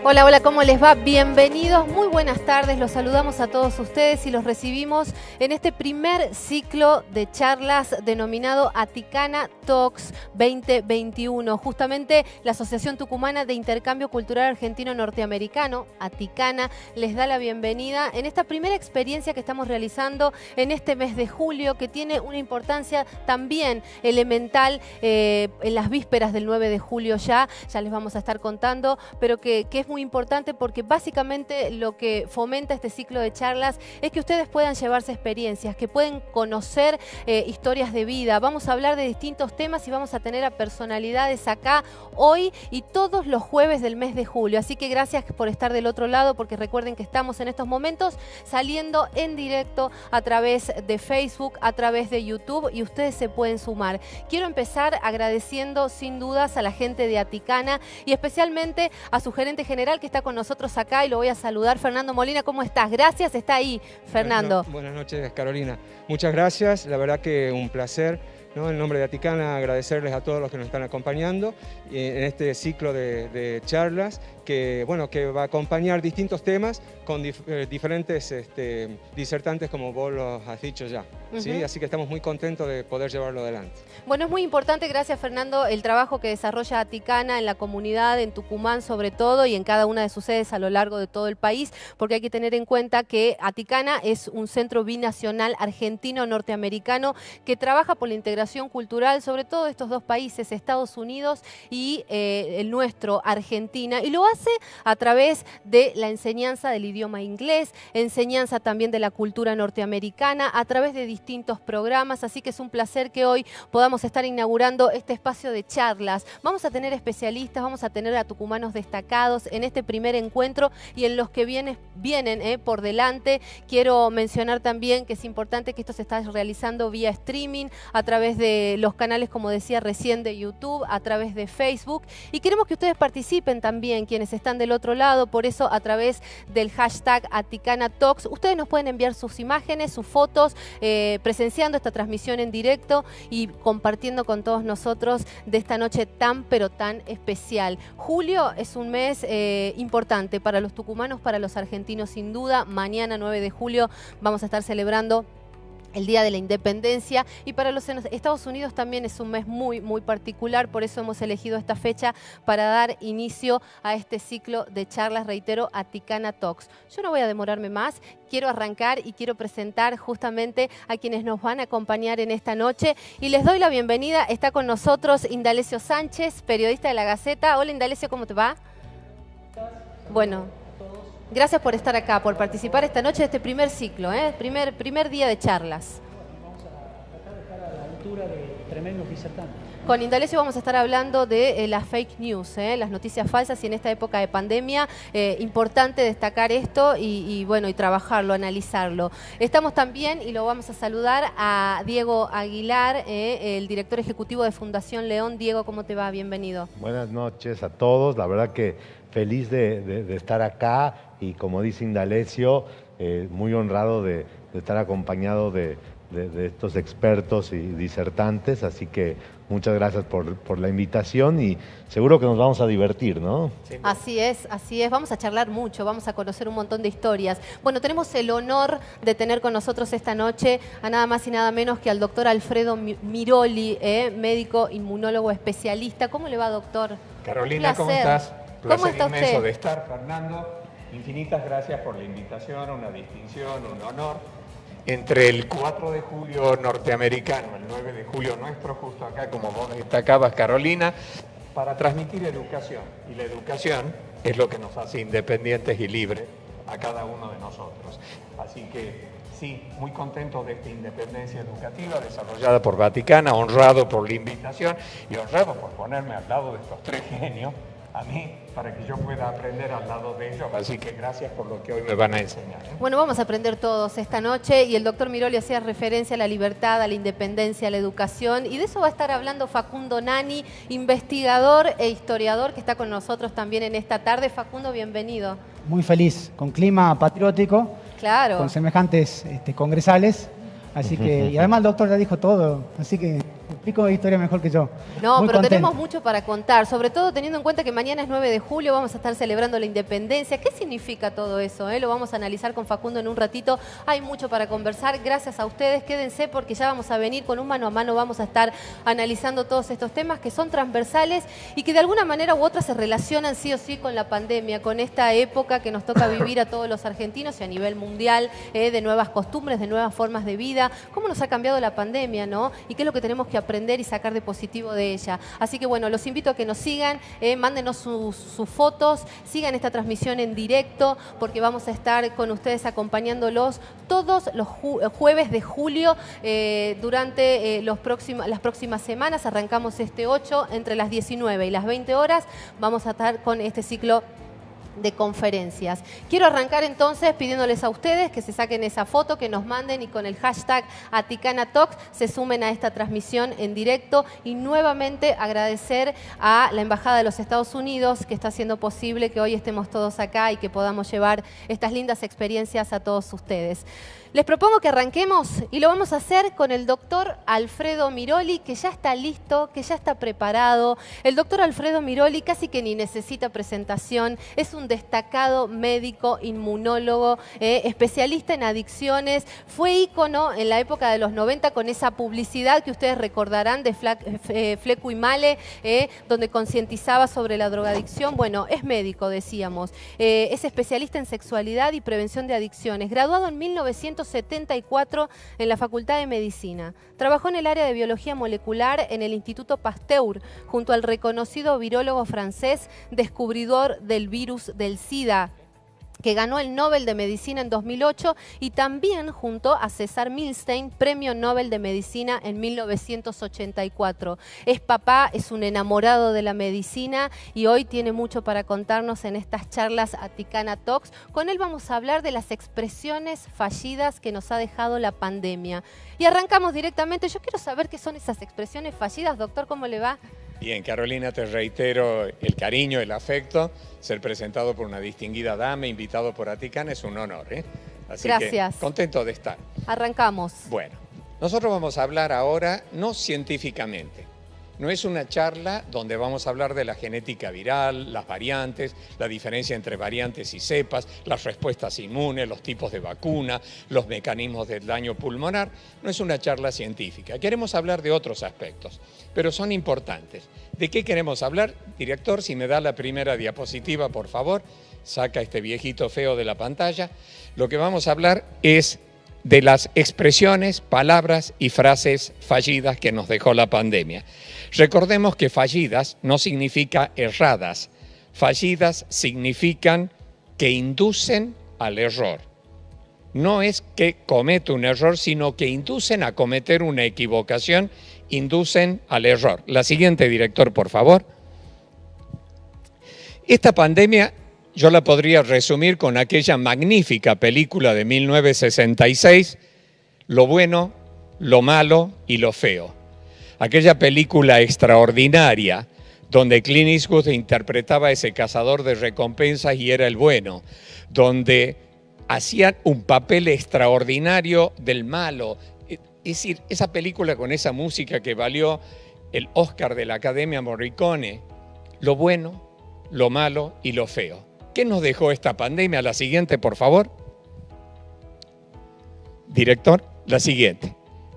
Hola, hola, ¿cómo les va? Bienvenidos, muy buenas tardes, los saludamos a todos ustedes y los recibimos en este primer ciclo de charlas denominado Aticana Talks 2021. Justamente la Asociación Tucumana de Intercambio Cultural Argentino-Norteamericano, Aticana, les da la bienvenida en esta primera experiencia que estamos realizando en este mes de julio, que tiene una importancia también elemental en las vísperas del 9 de julio ya les vamos a estar contando, pero que es muy importante porque básicamente lo que fomenta este ciclo de charlas es que ustedes puedan llevarse experiencias, que pueden conocer historias de vida. Vamos a hablar de distintos temas y vamos a tener a personalidades acá hoy y todos los jueves del mes de julio. Así que gracias por estar del otro lado, porque recuerden que estamos en estos momentos saliendo en directo a través de Facebook, a través de YouTube, y ustedes se pueden sumar. Quiero empezar agradeciendo sin dudas a la gente de Aticana y especialmente a su gerente general que está con nosotros acá, y lo voy a saludar. Fernando Molina, ¿cómo estás? Gracias, está ahí, Fernando. Buenas noches, Carolina. Muchas gracias, la verdad que un placer, ¿no? En nombre de Aticana, agradecerles a todos los que nos están acompañando en este ciclo de charlas que va a acompañar distintos temas con diferentes disertantes, como vos los has dicho ya. ¿Sí? Así que estamos muy contentos de poder llevarlo adelante. Bueno, es muy importante, gracias Fernando, el trabajo que desarrolla Aticana en la comunidad, en Tucumán sobre todo, y en cada una de sus sedes a lo largo de todo el país, porque hay que tener en cuenta que Aticana es un centro binacional argentino-norteamericano que trabaja por la integración cultural, sobre todo de estos dos países, Estados Unidos y el nuestro, Argentina, y lo hace a través de la enseñanza del idioma inglés, enseñanza también de la cultura norteamericana, a través de distintos programas. Así que es un placer que hoy podamos estar inaugurando este espacio de charlas. Vamos a tener especialistas, vamos a tener a tucumanos destacados en este primer encuentro y en los que vienen por delante. Quiero mencionar también que es importante que esto se está realizando vía streaming, a través de los canales, como decía recién, de YouTube, a través de Facebook, y queremos que ustedes participen también, quienes están del otro lado. Por eso, a través del hashtag Aticana Talks, ustedes nos pueden enviar sus imágenes, sus fotos, presenciando esta transmisión en directo y compartiendo con todos nosotros de esta noche tan pero tan especial. Julio es un mes importante para los tucumanos, para los argentinos sin duda. Mañana 9 de julio vamos a estar celebrando el Día de la Independencia, y para los Estados Unidos también es un mes muy, muy particular. Por eso hemos elegido esta fecha para dar inicio a este ciclo de charlas, reitero, Aticana Talks. Yo no voy a demorarme más, quiero arrancar y quiero presentar justamente a quienes nos van a acompañar en esta noche, y les doy la bienvenida. Está con nosotros Indalecio Sánchez, periodista de La Gaceta. Hola Indalecio, ¿cómo te va? Bueno, gracias por estar acá, por participar esta noche de este primer ciclo, primer día de charlas. Vamos a tratar de estar a la altura de tremendos disertantes. Con Indalecio vamos a estar hablando de las fake news, las noticias falsas, y en esta época de pandemia, importante destacar esto y trabajarlo, analizarlo. Estamos también, y lo vamos a saludar, a Diego Aguilar, el director ejecutivo de Fundación León. Diego, ¿cómo te va? Bienvenido. Buenas noches a todos, la verdad que feliz de estar acá, y como dice Indalecio, muy honrado de estar acompañado de estos expertos y disertantes, así que muchas gracias por la invitación, y seguro que nos vamos a divertir, ¿no? Sí. Así es, vamos a charlar mucho, vamos a conocer un montón de historias. Bueno, tenemos el honor de tener con nosotros esta noche a nada más y nada menos que al doctor Alfredo Miroli, médico inmunólogo especialista. ¿Cómo le va, doctor? Carolina, ¿cómo estás? ¿Cómo está inmenso usted? De estar, Fernando. Infinitas gracias por la invitación, una distinción, un honor. Entre el 4 de julio norteamericano, el 9 de julio nuestro, justo acá, como vos destacabas, Carolina, para transmitir educación. Y la educación es lo que nos hace independientes y libres a cada uno de nosotros. Así que sí, muy contento de esta independencia educativa desarrollada por Aticana, honrado por la invitación y honrado por ponerme al lado de estos tres genios, a mí, para que yo pueda aprender al lado de ellos. Así que gracias por lo que hoy me van a enseñar. Bueno, vamos a aprender todos esta noche, y el doctor Miroli hacía referencia a la libertad, a la independencia, a la educación, y de eso va a estar hablando Facundo Nani, investigador e historiador, que está con nosotros también en esta tarde. Facundo, bienvenido. Muy feliz, con clima patriótico, claro, con semejantes congresales, así que, y además el doctor ya dijo todo, así que Explico historia mejor que yo. No, Muy pero contento. tenemos mucho para contar, sobre todo teniendo en cuenta que mañana es 9 de julio, vamos a estar celebrando la independencia. ¿Qué significa todo eso? Lo vamos a analizar con Facundo en un ratito. Hay mucho para conversar. Gracias a ustedes. Quédense porque ya vamos a venir con un mano a mano. Vamos a estar analizando todos estos temas que son transversales y que de alguna manera u otra se relacionan sí o sí con la pandemia, con esta época que nos toca vivir a todos los argentinos y a nivel mundial, de nuevas costumbres, de nuevas formas de vida. ¿Cómo nos ha cambiado la pandemia, no? Y qué es lo que tenemos que aprender y sacar de positivo de ella. Así que bueno, los invito a que nos sigan, mándenos sus fotos, sigan esta transmisión en directo porque vamos a estar con ustedes acompañándolos todos los jueves de julio durante las próximas semanas. Arrancamos este 8 entre las 19 y las 20 horas. Vamos a estar con este ciclo de conferencias. Quiero arrancar entonces pidiéndoles a ustedes que se saquen esa foto, que nos manden y con el hashtag AticanaTalks se sumen a esta transmisión en directo y nuevamente agradecer a la Embajada de los Estados Unidos que está haciendo posible que hoy estemos todos acá y que podamos llevar estas lindas experiencias a todos ustedes. Les propongo que arranquemos y lo vamos a hacer con el doctor Alfredo Miroli, que ya está listo, que ya está preparado. El doctor Alfredo Miroli casi que ni necesita presentación, es un destacado médico inmunólogo, especialista en adicciones, fue ícono en la época de los 90 con esa publicidad que ustedes recordarán de Fleco y Male, donde concientizaba sobre la drogadicción. Bueno, es médico, decíamos, es especialista en sexualidad y prevención de adicciones, graduado en 1974 en la Facultad de Medicina. Trabajó en el área de biología molecular en el Instituto Pasteur, junto al reconocido virólogo francés, descubridor del virus del SIDA, que ganó el Nobel de Medicina en 2008 y también junto a César Milstein, Premio Nobel de Medicina en 1984. Es papá, es un enamorado de la medicina y hoy tiene mucho para contarnos en estas charlas Aticana Talks. Con él vamos a hablar de las expresiones fallidas que nos ha dejado la pandemia. Y arrancamos directamente. Yo quiero saber qué son esas expresiones fallidas. Doctor, ¿cómo le va? Bien, Carolina, te reitero el cariño, el afecto. Ser presentado por una distinguida dama, invitado por Aticana, es un honor. Así Gracias. Que contento de estar. Arrancamos. Bueno, nosotros vamos a hablar ahora, no científicamente. No es una charla donde vamos a hablar de la genética viral, las variantes, la diferencia entre variantes y cepas, las respuestas inmunes, los tipos de vacuna, los mecanismos del daño pulmonar. No es una charla científica. Queremos hablar de otros aspectos, pero son importantes. ¿De qué queremos hablar? Director, si me da la primera diapositiva, por favor. Saca este viejito feo de la pantalla. Lo que vamos a hablar es de las expresiones, palabras y frases fallidas que nos dejó la pandemia. Recordemos que fallidas no significa erradas. Fallidas significan que inducen al error. No es que comete un error, sino que inducen a cometer una equivocación, inducen al error. La siguiente, director, por favor. Esta pandemia yo la podría resumir con aquella magnífica película de 1966, Lo bueno, lo malo y lo feo. Aquella película extraordinaria donde Clint Eastwood interpretaba a ese cazador de recompensas y era el bueno, donde hacían un papel extraordinario del malo. Es decir, esa película con esa música que valió el Oscar de la Academia Morricone, lo bueno, lo malo y lo feo. ¿Qué nos dejó esta pandemia? La siguiente, por favor. Director, la siguiente.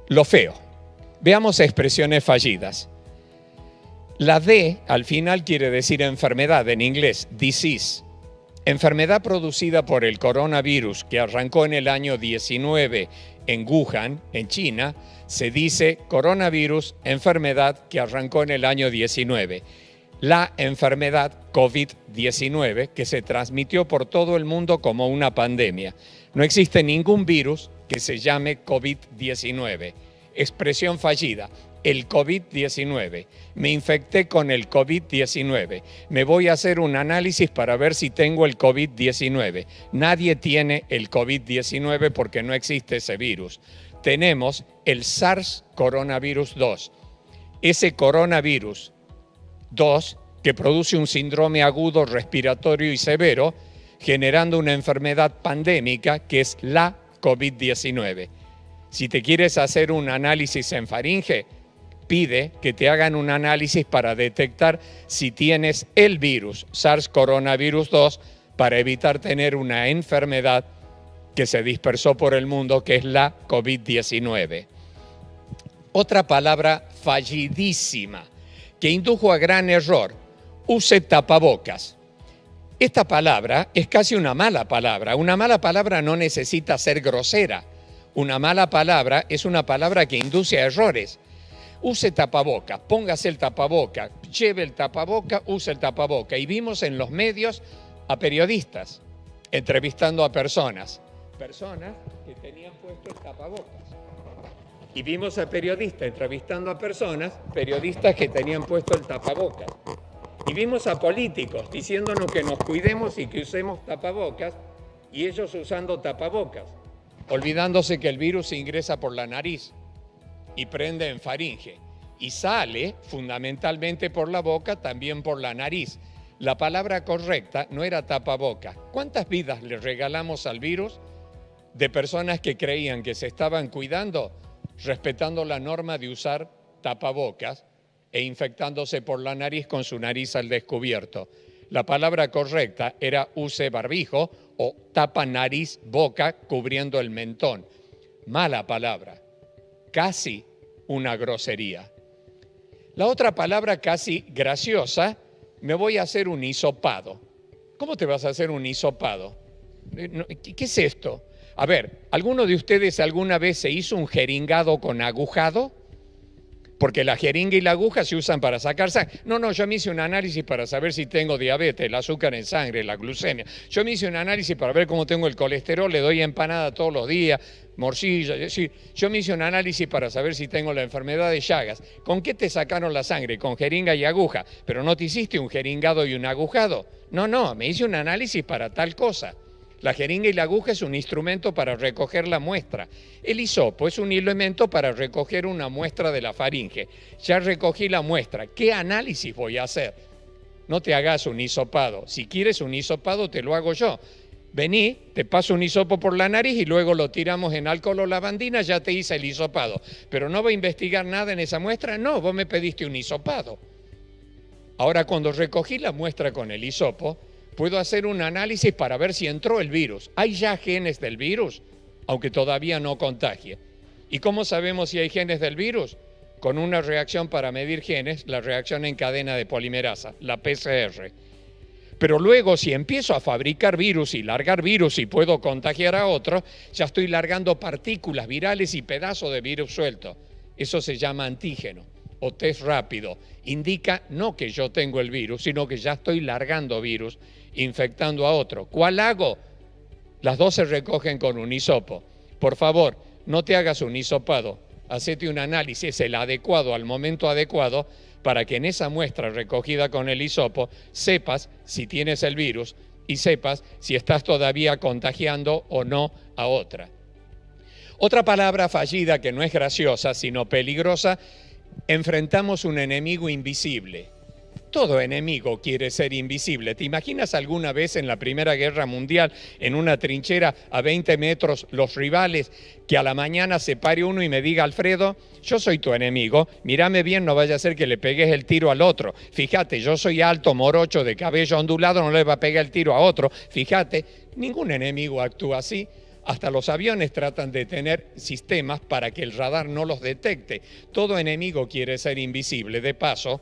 Lo feo. Veamos expresiones fallidas. La D al final quiere decir enfermedad, en inglés, disease. Enfermedad producida por el coronavirus que arrancó en el año 19 en Wuhan, en China, se dice coronavirus, enfermedad que arrancó en el año 19. La enfermedad COVID-19 que se transmitió por todo el mundo como una pandemia. No existe ningún virus que se llame COVID-19. Expresión fallida. El COVID-19. Me infecté con el COVID-19. Me voy a hacer un análisis para ver si tengo el COVID-19. Nadie tiene el COVID-19 porque no existe ese virus. Tenemos el SARS coronavirus 2. Ese coronavirus 2 que produce un síndrome agudo respiratorio y severo, generando una enfermedad pandémica que es la COVID-19. Si te quieres hacer un análisis en faringe, pide que te hagan un análisis para detectar si tienes el virus, SARS coronavirus 2, para evitar tener una enfermedad que se dispersó por el mundo, que es la COVID-19. Otra palabra fallidísima, que indujo a gran error: use tapabocas. Esta palabra es casi una mala palabra. Una mala palabra no necesita ser grosera. Una mala palabra es una palabra que induce a errores. Use tapaboca, póngase el tapaboca, lleve el tapaboca, use el tapaboca. Y vimos en los medios a periodistas entrevistando a personas que tenían puesto el tapabocas. Y vimos a periodistas entrevistando a periodistas que tenían puesto el tapabocas. Y vimos a políticos diciéndonos que nos cuidemos y que usemos tapabocas, y ellos usando tapabocas, olvidándose que el virus ingresa por la nariz y prende en faringe y sale fundamentalmente por la boca, también por la nariz. La palabra correcta no era tapaboca. ¿Cuántas vidas le regalamos al virus de personas que creían que se estaban cuidando, respetando la norma de usar tapabocas e infectándose por la nariz con su nariz al descubierto? La palabra correcta era use barbijo o tapa nariz, boca, cubriendo el mentón. Mala palabra, casi una grosería. La otra palabra casi graciosa: me voy a hacer un hisopado. ¿Cómo te vas a hacer un hisopado? ¿Qué es esto? A ver, ¿alguno de ustedes alguna vez se hizo un jeringado con agujado? Porque la jeringa y la aguja se usan para sacar sangre. No, yo me hice un análisis para saber si tengo diabetes, el azúcar en sangre, la glucemia. Yo me hice un análisis para ver cómo tengo el colesterol, le doy empanada todos los días, morcilla. Yo me hice un análisis para saber si tengo la enfermedad de Chagas. ¿Con qué te sacaron la sangre? Con jeringa y aguja. Pero no te hiciste un jeringado y un agujado. No, me hice un análisis para tal cosa. La jeringa y la aguja es un instrumento para recoger la muestra. El hisopo es un elemento para recoger una muestra de la faringe. Ya recogí la muestra. ¿Qué análisis voy a hacer? No te hagas un hisopado. Si quieres un hisopado, te lo hago yo. Vení, te paso un hisopo por la nariz y luego lo tiramos en alcohol o lavandina, ya te hice el hisopado. Pero no voy a investigar nada en esa muestra. No, vos me pediste un hisopado. Ahora, cuando recogí la muestra con el hisopo, puedo hacer un análisis para ver si entró el virus. ¿Hay ya genes del virus? Aunque todavía no contagie. ¿Y cómo sabemos si hay genes del virus? Con una reacción para medir genes, la reacción en cadena de polimerasa, la PCR. Pero luego, si empiezo a fabricar virus y largar virus y puedo contagiar a otro, ya estoy largando partículas virales y pedazos de virus suelto. Eso se llama antígeno o test rápido. Indica no que yo tengo el virus, sino que ya estoy largando virus, infectando a otro. ¿Cuál hago? Las dos se recogen con un hisopo. Por favor, no te hagas un hisopado. Hacete un análisis, el adecuado al momento adecuado, para que en esa muestra recogida con el hisopo sepas si tienes el virus y sepas si estás todavía contagiando o no a otra. Otra palabra fallida que no es graciosa, sino peligrosa: enfrentamos un enemigo invisible. Todo enemigo quiere ser invisible. ¿Te imaginas alguna vez en la Primera Guerra Mundial, en una trinchera a 20 metros, los rivales, que a la mañana se pare uno y me diga: Alfredo, yo soy tu enemigo, mírame bien, no vaya a ser que le pegues el tiro al otro. Fíjate, yo soy alto, morocho, de cabello ondulado, no le va a pegar el tiro a otro. Fíjate, ningún enemigo actúa así. Hasta los aviones tratan de tener sistemas para que el radar no los detecte. Todo enemigo quiere ser invisible. De paso,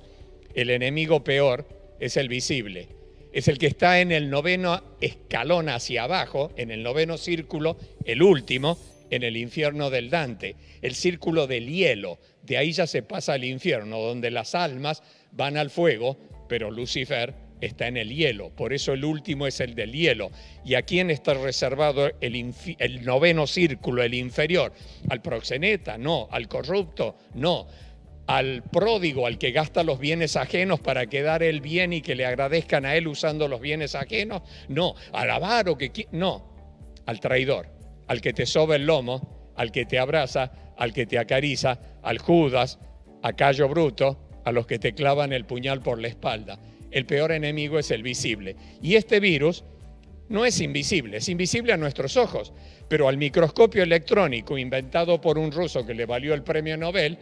el enemigo peor es el visible. Es el que está en el 9º escalón hacia abajo, en el 9º círculo, el último, en el infierno del Dante, el círculo del hielo. De ahí ya se pasa al infierno, donde las almas van al fuego, pero Lucifer está en el hielo. Por eso el último es el del hielo. ¿Y a quién está reservado el 9º círculo, el inferior? ¿Al proxeneta? No. ¿Al corrupto? No. ¿Al pródigo, al que gasta los bienes ajenos para quedar él bien y que le agradezcan a él usando los bienes ajenos? No. ¿Al avaro? No. Al traidor, al que te soba el lomo, al que te abraza, al que te acaricia, al Judas, a Cayo Bruto, a los que te clavan el puñal por la espalda. El peor enemigo es el visible. Y este virus no es invisible, es invisible a nuestros ojos, pero al microscopio electrónico inventado por un ruso que le valió el premio Nobel,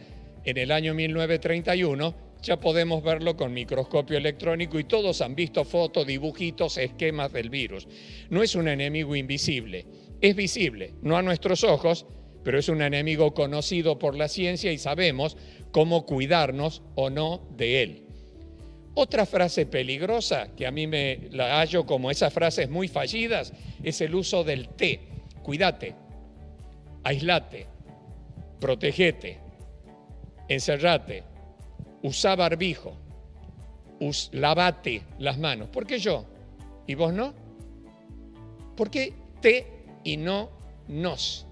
en el año 1931, ya podemos verlo con microscopio electrónico y todos han visto fotos, dibujitos, esquemas del virus. No es un enemigo invisible, es visible, no a nuestros ojos, pero es un enemigo conocido por la ciencia y sabemos cómo cuidarnos o no de él. Otra frase peligrosa, que a mí me la hallo como esas frases muy fallidas, es el uso del T. Cuídate, aislate, protegete, encerrate, usá barbijo, lavate las manos. ¿Por qué yo? ¿Y vos no? ¿Por qué te y no nos?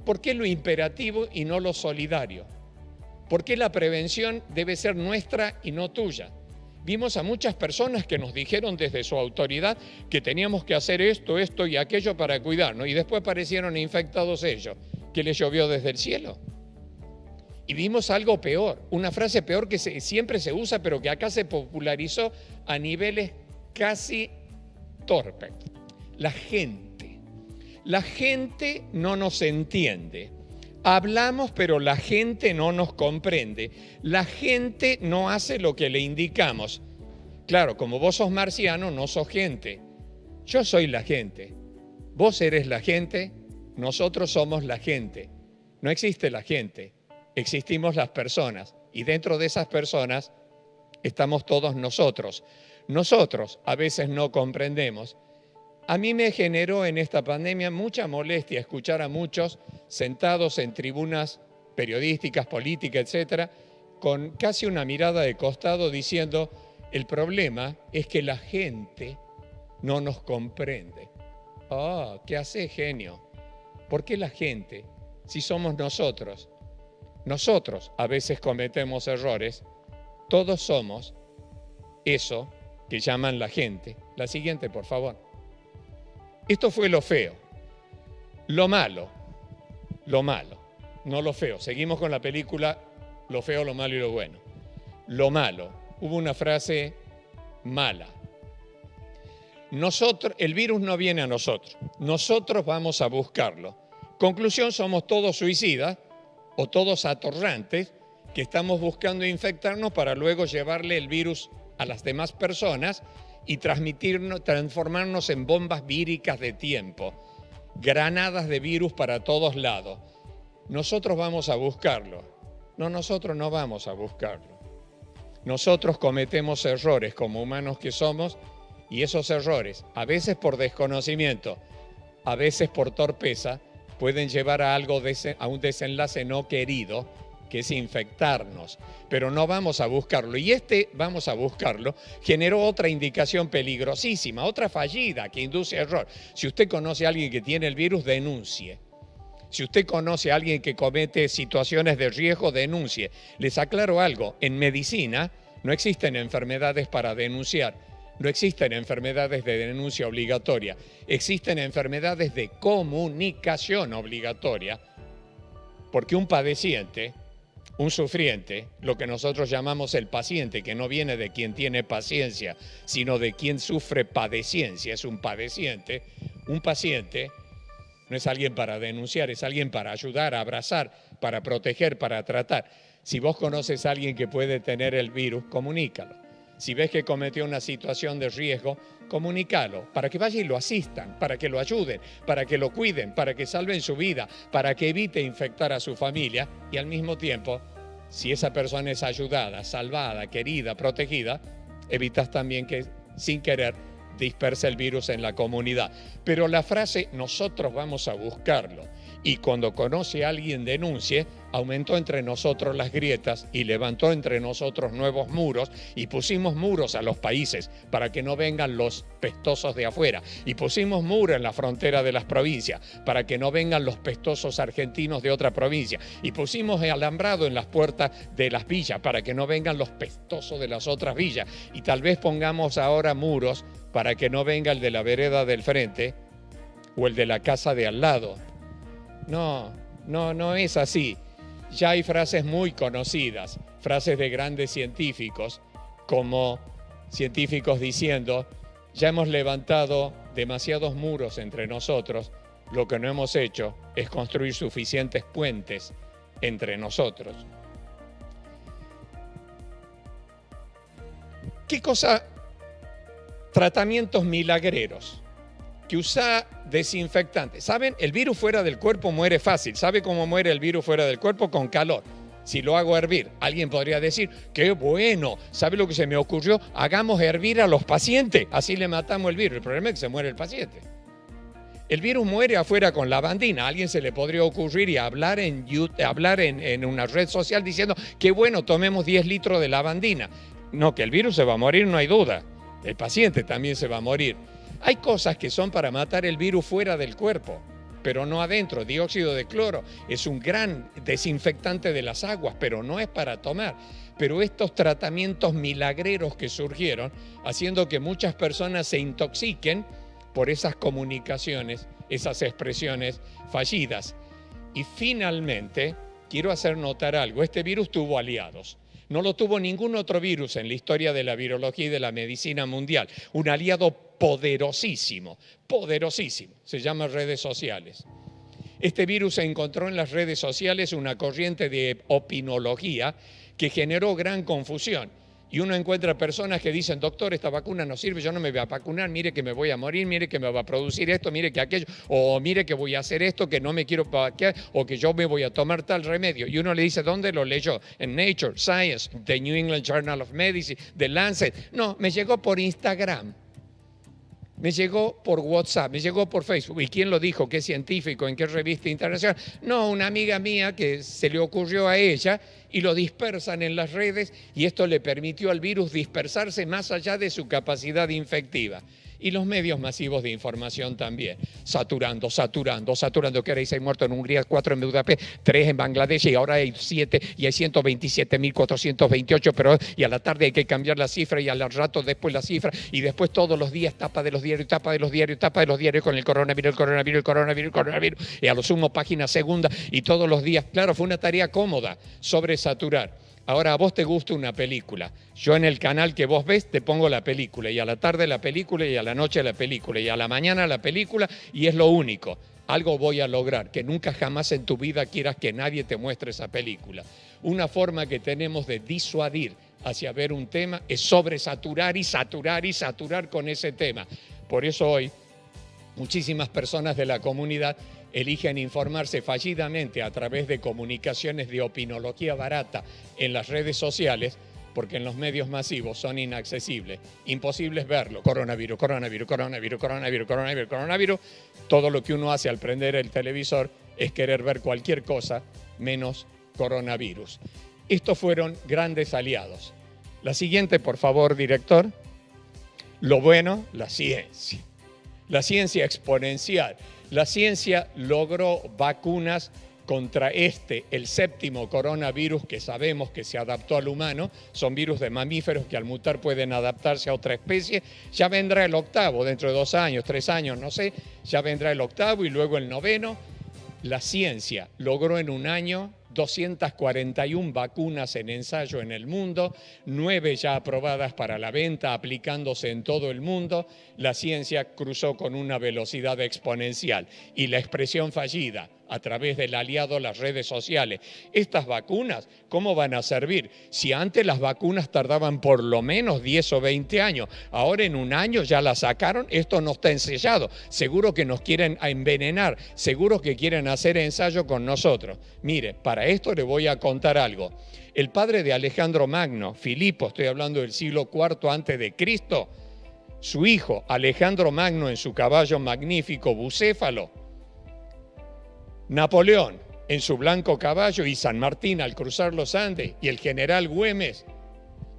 ¿Por qué lo imperativo y no lo solidario? ¿Por qué la prevención debe ser nuestra y no tuya? Vimos a muchas personas que nos dijeron desde su autoridad que teníamos que hacer esto, esto y aquello para cuidarnos y después aparecieron infectados ellos. ¿Qué les llovió desde el cielo? Y vimos algo peor, una frase peor que siempre se usa pero que acá se popularizó a niveles casi torpes. La gente. La gente no nos entiende. Hablamos, pero la gente no nos comprende. La gente no hace lo que le indicamos. Claro, como vos sos marciano, no sos gente. Yo soy la gente. Vos eres la gente, nosotros somos la gente. No existe la gente, existimos las personas. Y dentro de esas personas estamos todos nosotros. Nosotros a veces no comprendemos. A mí me generó en esta pandemia mucha molestia escuchar a muchos sentados en tribunas periodísticas, políticas, etcétera, con casi una mirada de costado diciendo, el problema es que la gente no nos comprende. Ah, ¿qué hace, genio? ¿Por qué la gente? Si somos nosotros. Nosotros a veces cometemos errores. Todos somos eso que llaman la gente. La siguiente, por favor. Esto fue lo feo. Lo malo, no lo feo. Seguimos con la película Lo feo, lo malo y lo bueno. Lo malo. Hubo una frase mala. El virus no viene a nosotros. Nosotros vamos a buscarlo. Conclusión, somos todos suicidas o todos atorrantes que estamos buscando infectarnos para luego llevarle el virus a las demás personas y transformarnos en bombas víricas de tiempo, granadas de virus para todos lados. Nosotros vamos a buscarlo. No, nosotros no vamos a buscarlo. Nosotros cometemos errores como humanos que somos y esos errores, a veces por desconocimiento, a veces por torpeza, pueden llevar a un desenlace no querido, que es infectarnos, pero no vamos a buscarlo. Y vamos a buscarlo generó otra indicación peligrosísima, otra fallida que induce a error. Si usted conoce a alguien que tiene el virus, denuncie. Si usted conoce a alguien que comete situaciones de riesgo, denuncie. Les aclaro algo, en medicina no existen enfermedades para denunciar, no existen enfermedades de denuncia obligatoria, existen enfermedades de comunicación obligatoria, porque un padeciente, un sufriente, lo que nosotros llamamos el paciente, que no viene de quien tiene paciencia, sino de quien sufre padeciencia, es un padeciente. Un paciente no es alguien para denunciar, es alguien para ayudar, abrazar, para proteger, para tratar. Si vos conoces a alguien que puede tener el virus, comunícalo. Si ves que cometió una situación de riesgo, comunícalo, para que vayan y lo asistan, para que lo ayuden, para que lo cuiden, para que salven su vida, para que evite infectar a su familia y al mismo tiempo, si esa persona es ayudada, salvada, querida, protegida, evitas también que sin querer disperse el virus en la comunidad. Pero la frase nosotros vamos a buscarlo y cuando conoce a alguien denuncie, aumentó entre nosotros las grietas y levantó entre nosotros nuevos muros y pusimos muros a los países para que no vengan los pestosos de afuera y pusimos muros en la frontera de las provincias para que no vengan los pestosos argentinos de otra provincia y pusimos alambrado en las puertas de las villas para que no vengan los pestosos de las otras villas y tal vez pongamos ahora muros para que no venga el de la vereda del frente o el de la casa de al lado. No es así. Ya hay frases muy conocidas, frases de grandes científicos, como científicos diciendo, ya hemos levantado demasiados muros entre nosotros, lo que no hemos hecho es construir suficientes puentes entre nosotros. ¿Qué cosa? Tratamientos milagreros. Que usa desinfectantes. ¿Saben? El virus fuera del cuerpo muere fácil. ¿Sabe cómo muere el virus fuera del cuerpo? Con calor. Si lo hago hervir, alguien podría decir, ¡qué bueno! ¿Sabe lo que se me ocurrió? Hagamos hervir a los pacientes, así le matamos el virus. El problema es que se muere el paciente. El virus muere afuera con lavandina. A alguien se le podría ocurrir y hablar en una red social diciendo, ¡qué bueno! Tomemos 10 litros de lavandina. No, que el virus se va a morir, no hay duda. El paciente también se va a morir. Hay cosas que son para matar el virus fuera del cuerpo, pero no adentro. Dióxido de cloro es un gran desinfectante de las aguas, pero no es para tomar. Pero estos tratamientos milagreros que surgieron, haciendo que muchas personas se intoxiquen por esas comunicaciones, esas expresiones fallidas. Y finalmente, quiero hacer notar algo, este virus tuvo aliados. No lo tuvo ningún otro virus en la historia de la virología y de la medicina mundial. Un aliado poderosísimo, poderosísimo. Se llama redes sociales. Este virus se encontró en las redes sociales una corriente de opinología que generó gran confusión. Y uno encuentra personas que dicen, doctor, esta vacuna no sirve, yo no me voy a vacunar, mire que me voy a morir, mire que me va a producir esto, mire que aquello, o mire que voy a hacer esto, que no me quiero vacunar, o que yo me voy a tomar tal remedio. Y uno le dice, ¿dónde lo leyó? En Nature, Science, The New England Journal of Medicine, The Lancet. No, me llegó por Instagram. Me llegó por WhatsApp, me llegó por Facebook. ¿Y quién lo dijo? ¿Qué científico? ¿En qué revista internacional? No, una amiga mía que se le ocurrió a ella y lo dispersan en las redes y esto le permitió al virus dispersarse más allá de su capacidad infectiva. Y los medios masivos de información también, saturando, que ahora hay 6 muertos en Hungría, 4 en Budapest, 3 en Bangladesh y ahora hay 7 y hay 127.428, pero y a la tarde hay que cambiar la cifra y al rato después la cifra y después todos los días tapa de los diarios con el coronavirus, y a lo sumo página segunda y todos los días. Claro, fue una tarea cómoda, sobresaturar. Ahora, a vos te gusta una película. Yo en el canal que vos ves te pongo la película y a la tarde la película y a la noche la película y a la mañana la película y es lo único. Algo voy a lograr, que nunca jamás en tu vida quieras que nadie te muestre esa película. Una forma que tenemos de disuadir hacia ver un tema es sobresaturar y saturar con ese tema. Por eso hoy muchísimas personas de la comunidad eligen informarse fallidamente a través de comunicaciones de opinología barata en las redes sociales, porque en los medios masivos son inaccesibles, imposibles verlo. Coronavirus. Todo lo que uno hace al prender el televisor es querer ver cualquier cosa menos coronavirus. Estos fueron grandes aliados. La siguiente, por favor, director. Lo bueno, la ciencia. La ciencia exponencial. La ciencia logró vacunas contra el 7º coronavirus que sabemos que se adaptó al humano. Son virus de mamíferos que al mutar pueden adaptarse a otra especie. Ya vendrá el 8º, dentro de 2 años, 3 años, no sé. Ya vendrá el 8º y luego el 9º. La ciencia logró en un año 241 vacunas en ensayo en el mundo, 9 ya aprobadas para la venta, aplicándose en todo el mundo. La ciencia cruzó con una velocidad exponencial y la expresión fallida a través del aliado las redes sociales. Estas vacunas, ¿cómo van a servir? Si antes las vacunas tardaban por lo menos 10 o 20 años, ahora en un año ya las sacaron, esto no está ensayado. Seguro que nos quieren envenenar, seguro que quieren hacer ensayo con nosotros. Mire, para esto le voy a contar algo. El padre de Alejandro Magno, Filipo, estoy hablando del siglo IV antes de Cristo, su hijo Alejandro Magno en su caballo magnífico Bucéfalo, Napoleón en su blanco caballo y San Martín al cruzar los Andes y el general Güemes,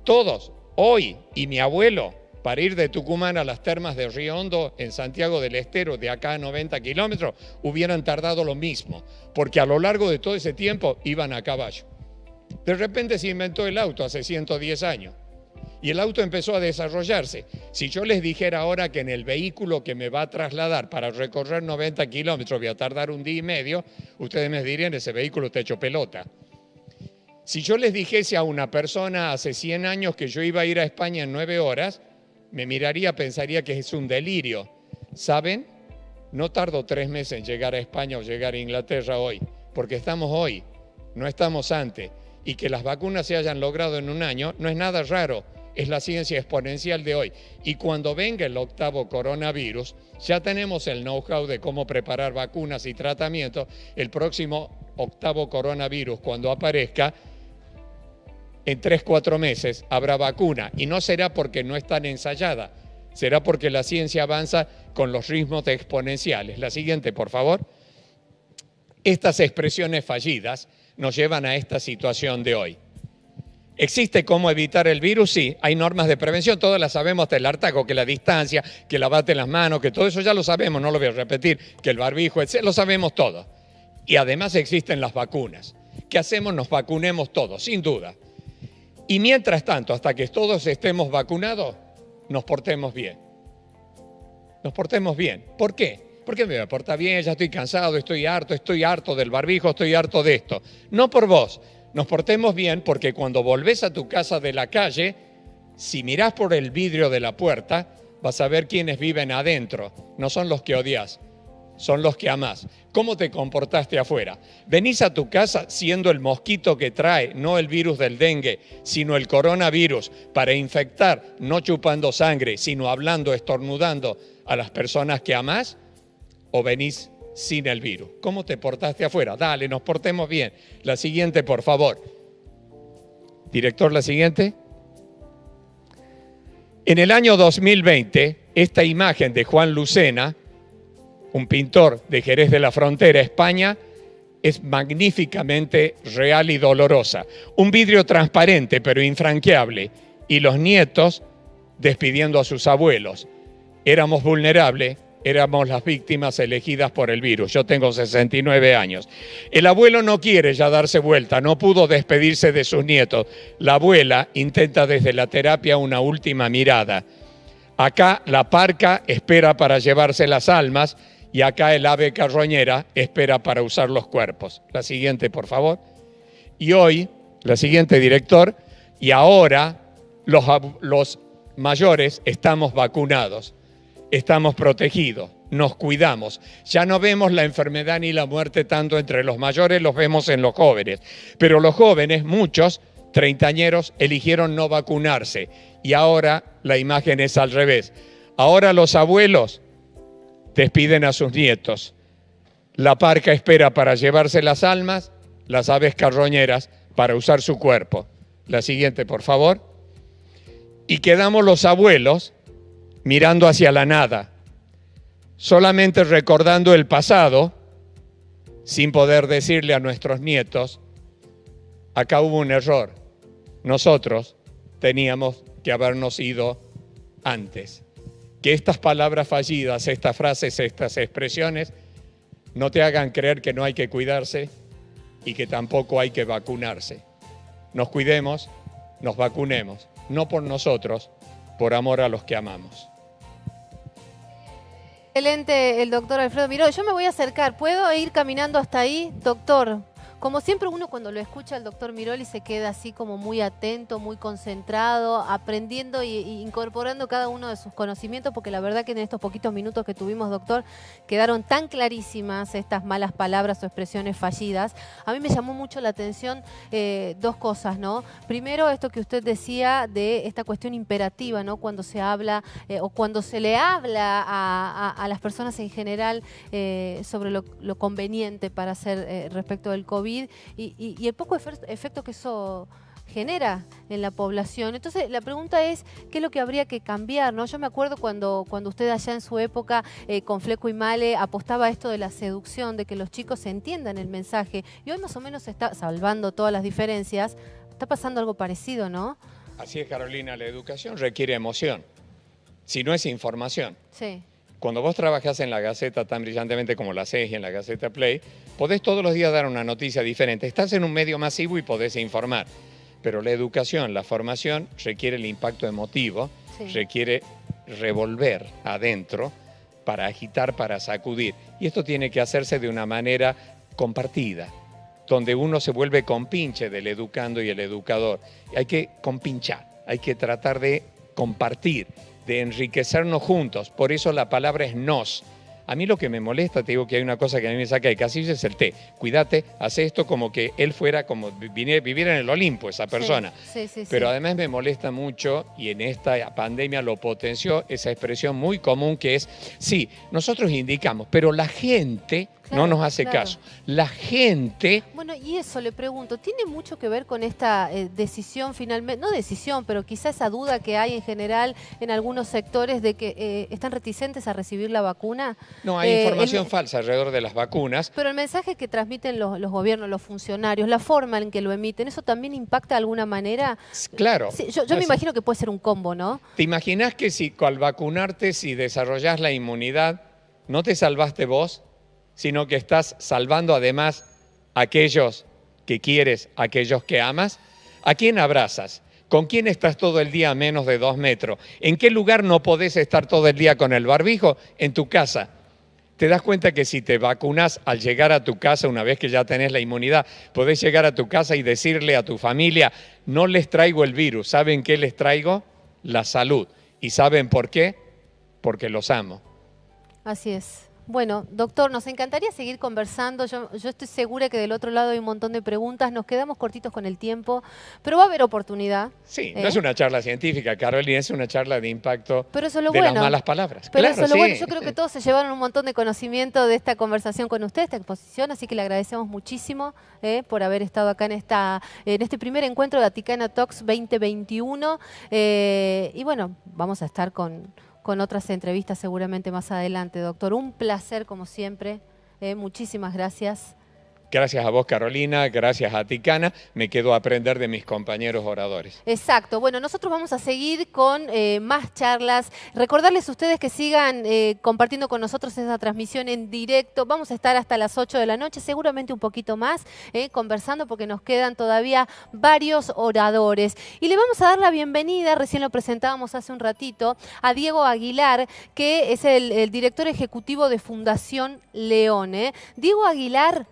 todos hoy, y mi abuelo, para ir de Tucumán a las termas de Río Hondo en Santiago del Estero, de acá a 90 kilómetros, hubieran tardado lo mismo, porque a lo largo de todo ese tiempo iban a caballo. De repente se inventó el auto hace 110 años. Y el auto empezó a desarrollarse. Si yo les dijera ahora que en el vehículo que me va a trasladar para recorrer 90 kilómetros voy a tardar 1 día y medio, ustedes me dirían, ese vehículo está hecho pelota. Si yo les dijese a una persona hace 100 años que yo iba a ir a España en 9 horas, me miraría, pensaría que es un delirio. ¿Saben? No tardo 3 meses en llegar a España o llegar a Inglaterra hoy, porque estamos hoy, no estamos antes. Y que las vacunas se hayan logrado en un año no es nada raro. es la ciencia exponencial de hoy. Y cuando venga el octavo coronavirus, ya tenemos el know-how de cómo preparar vacunas y tratamientos. El próximo octavo coronavirus, cuando aparezca, en 3-4 meses habrá vacuna. Y no será porque no están ensayada, será porque la ciencia avanza con los ritmos exponenciales. La siguiente, por favor. Estas expresiones fallidas nos llevan a esta situación de hoy. ¿Existe cómo evitar el virus? Sí, hay normas de prevención, todas las sabemos, hasta el hartazgo, que la distancia, que lavate las manos, que todo eso ya lo sabemos, no lo voy a repetir, que el barbijo, etc., lo sabemos todo. Y además existen las vacunas. ¿Qué hacemos? Nos vacunemos todos, sin duda. Y mientras tanto, hasta que todos estemos vacunados, nos portemos bien. Nos portemos bien. ¿Por qué? Porque me porta bien, ya estoy cansado, estoy harto del barbijo, estoy harto de esto. No por vos. Nos portemos bien porque cuando volvés a tu casa de la calle, si mirás por el vidrio de la puerta, vas a ver quiénes viven adentro. No son los que odias, son los que amás. ¿Cómo te comportaste afuera? Venís a tu casa siendo el mosquito que trae, no el virus del dengue, sino el coronavirus, para infectar, no chupando sangre, sino hablando, estornudando a las personas que amás, o venís sin el virus. ¿Cómo te portaste afuera? Dale, nos portemos bien. La siguiente, por favor. Director, la siguiente. En el año 2020, esta imagen de Juan Lucena, un pintor de Jerez de la Frontera, España, es magníficamente real y dolorosa. Un vidrio transparente pero infranqueable y los nietos despidiendo a sus abuelos. Éramos vulnerables. Éramos las víctimas elegidas por el virus. Yo tengo 69 años. El abuelo no quiere ya darse vuelta, no pudo despedirse de sus nietos. La abuela intenta desde la terapia una última mirada. Acá la parca espera para llevarse las almas y acá el ave carroñera espera para usar los cuerpos. La siguiente, por favor. Y hoy, la siguiente, director, y ahora los mayores estamos vacunados. Estamos protegidos, nos cuidamos. Ya no vemos la enfermedad ni la muerte tanto entre los mayores, los vemos en los jóvenes. Pero los jóvenes, muchos treintañeros, eligieron no vacunarse. Y ahora la imagen es al revés. Ahora los abuelos despiden a sus nietos. La parca espera para llevarse las almas, las aves carroñeras para usar su cuerpo. La siguiente, por favor. Y quedamos los abuelos mirando hacia la nada, solamente recordando el pasado, sin poder decirle a nuestros nietos, acá hubo un error, nosotros teníamos que habernos ido antes. Que estas palabras fallidas, estas frases, estas expresiones, no te hagan creer que no hay que cuidarse y que tampoco hay que vacunarse. Nos cuidemos, nos vacunemos, no por nosotros, por amor a los que amamos. Excelente el doctor Alfredo Miró. Yo me voy a acercar. ¿Puedo ir caminando hasta ahí? Doctor, como siempre uno cuando lo escucha al doctor Miroli se queda así como muy atento, muy concentrado, aprendiendo e incorporando cada uno de sus conocimientos, porque la verdad que en estos poquitos minutos que tuvimos, doctor, quedaron tan clarísimas estas malas palabras o expresiones fallidas. A mí me llamó mucho la atención dos cosas, ¿no? Primero, esto que usted decía de esta cuestión imperativa, ¿no? Cuando se habla o cuando se le habla a las personas en general sobre lo conveniente para hacer respecto del COVID y el poco efecto que eso genera en la población. Entonces, la pregunta es, ¿qué es lo que habría que cambiar, ¿no? Yo me acuerdo cuando usted allá en su época, con Fleco y Male, apostaba a esto de la seducción, de que los chicos entiendan el mensaje. Y hoy más o menos está, salvando todas las diferencias, está pasando algo parecido, ¿no? Así es, Carolina, la educación requiere emoción, si no es información. Sí. Cuando vos trabajás en la Gaceta tan brillantemente como la haces y en la Gaceta Play, podés todos los días dar una noticia diferente. Estás en un medio masivo y podés informar. Pero la educación, la formación, requiere el impacto emotivo, sí, requiere revolver adentro para agitar, para sacudir. Y esto tiene que hacerse de una manera compartida, donde uno se vuelve compinche del educando y el educador. Hay que compinchar, hay que tratar de compartir, de enriquecernos juntos. Por eso la palabra es nos. A mí lo que me molesta, te digo que hay una cosa que a mí me saca de casillas, es el té. Cuídate, hace esto como que él fuera como viviera en el Olimpo, esa persona. Sí. Pero además me molesta mucho, y en esta pandemia lo potenció, esa expresión muy común que es, sí, nosotros indicamos, pero la gente no nos hace caso. La gente... Bueno, y eso le pregunto, ¿tiene mucho que ver con esta decisión finalmente, no decisión, pero quizá esa duda que hay en general en algunos sectores de que están reticentes a recibir la vacuna? No, hay información falsa alrededor de las vacunas. Pero el mensaje que transmiten los gobiernos, los funcionarios, la forma en que lo emiten, ¿eso también impacta de alguna manera? Claro. Sí, yo me imagino que puede ser un combo, ¿no? ¿Te imaginas que si al vacunarte, si desarrollás la inmunidad, no te salvaste vos, sino que estás salvando además a aquellos que quieres, a aquellos que amas? ¿A quién abrazas? ¿Con quién estás todo el día a menos de 2 metros? ¿En qué lugar no podés estar todo el día con el barbijo? En tu casa. ¿Te das cuenta que si te vacunas al llegar a tu casa, una vez que ya tenés la inmunidad, podés llegar a tu casa y decirle a tu familia, no les traigo el virus, ¿saben qué les traigo? La salud. ¿Y saben por qué? Porque los amo. Así es. Bueno, doctor, nos encantaría seguir conversando. Yo estoy segura que del otro lado hay un montón de preguntas. Nos quedamos cortitos con el tiempo, pero va a haber oportunidad. Sí, no es una charla científica, Carolina, es una charla de impacto pero eso es lo de bueno. las malas palabras. Pero claro, eso es lo sí. bueno. Yo creo que todos se llevaron un montón de conocimiento de esta conversación con usted, esta exposición, así que le agradecemos muchísimo por haber estado acá en este primer encuentro de Aticana Talks 2021. Y bueno, vamos a estar con otras entrevistas seguramente más adelante, doctor. Un placer como siempre. Muchísimas gracias. Gracias a vos, Carolina, gracias a Aticana. Me quedo a aprender de mis compañeros oradores. Exacto. Bueno, nosotros vamos a seguir con más charlas. Recordarles a ustedes que sigan compartiendo con nosotros esa transmisión en directo. Vamos a estar hasta las 8 de la noche, seguramente un poquito más, conversando porque nos quedan todavía varios oradores. Y le vamos a dar la bienvenida, recién lo presentábamos hace un ratito, a Diego Aguilar, que es el director ejecutivo de Fundación León. Diego Aguilar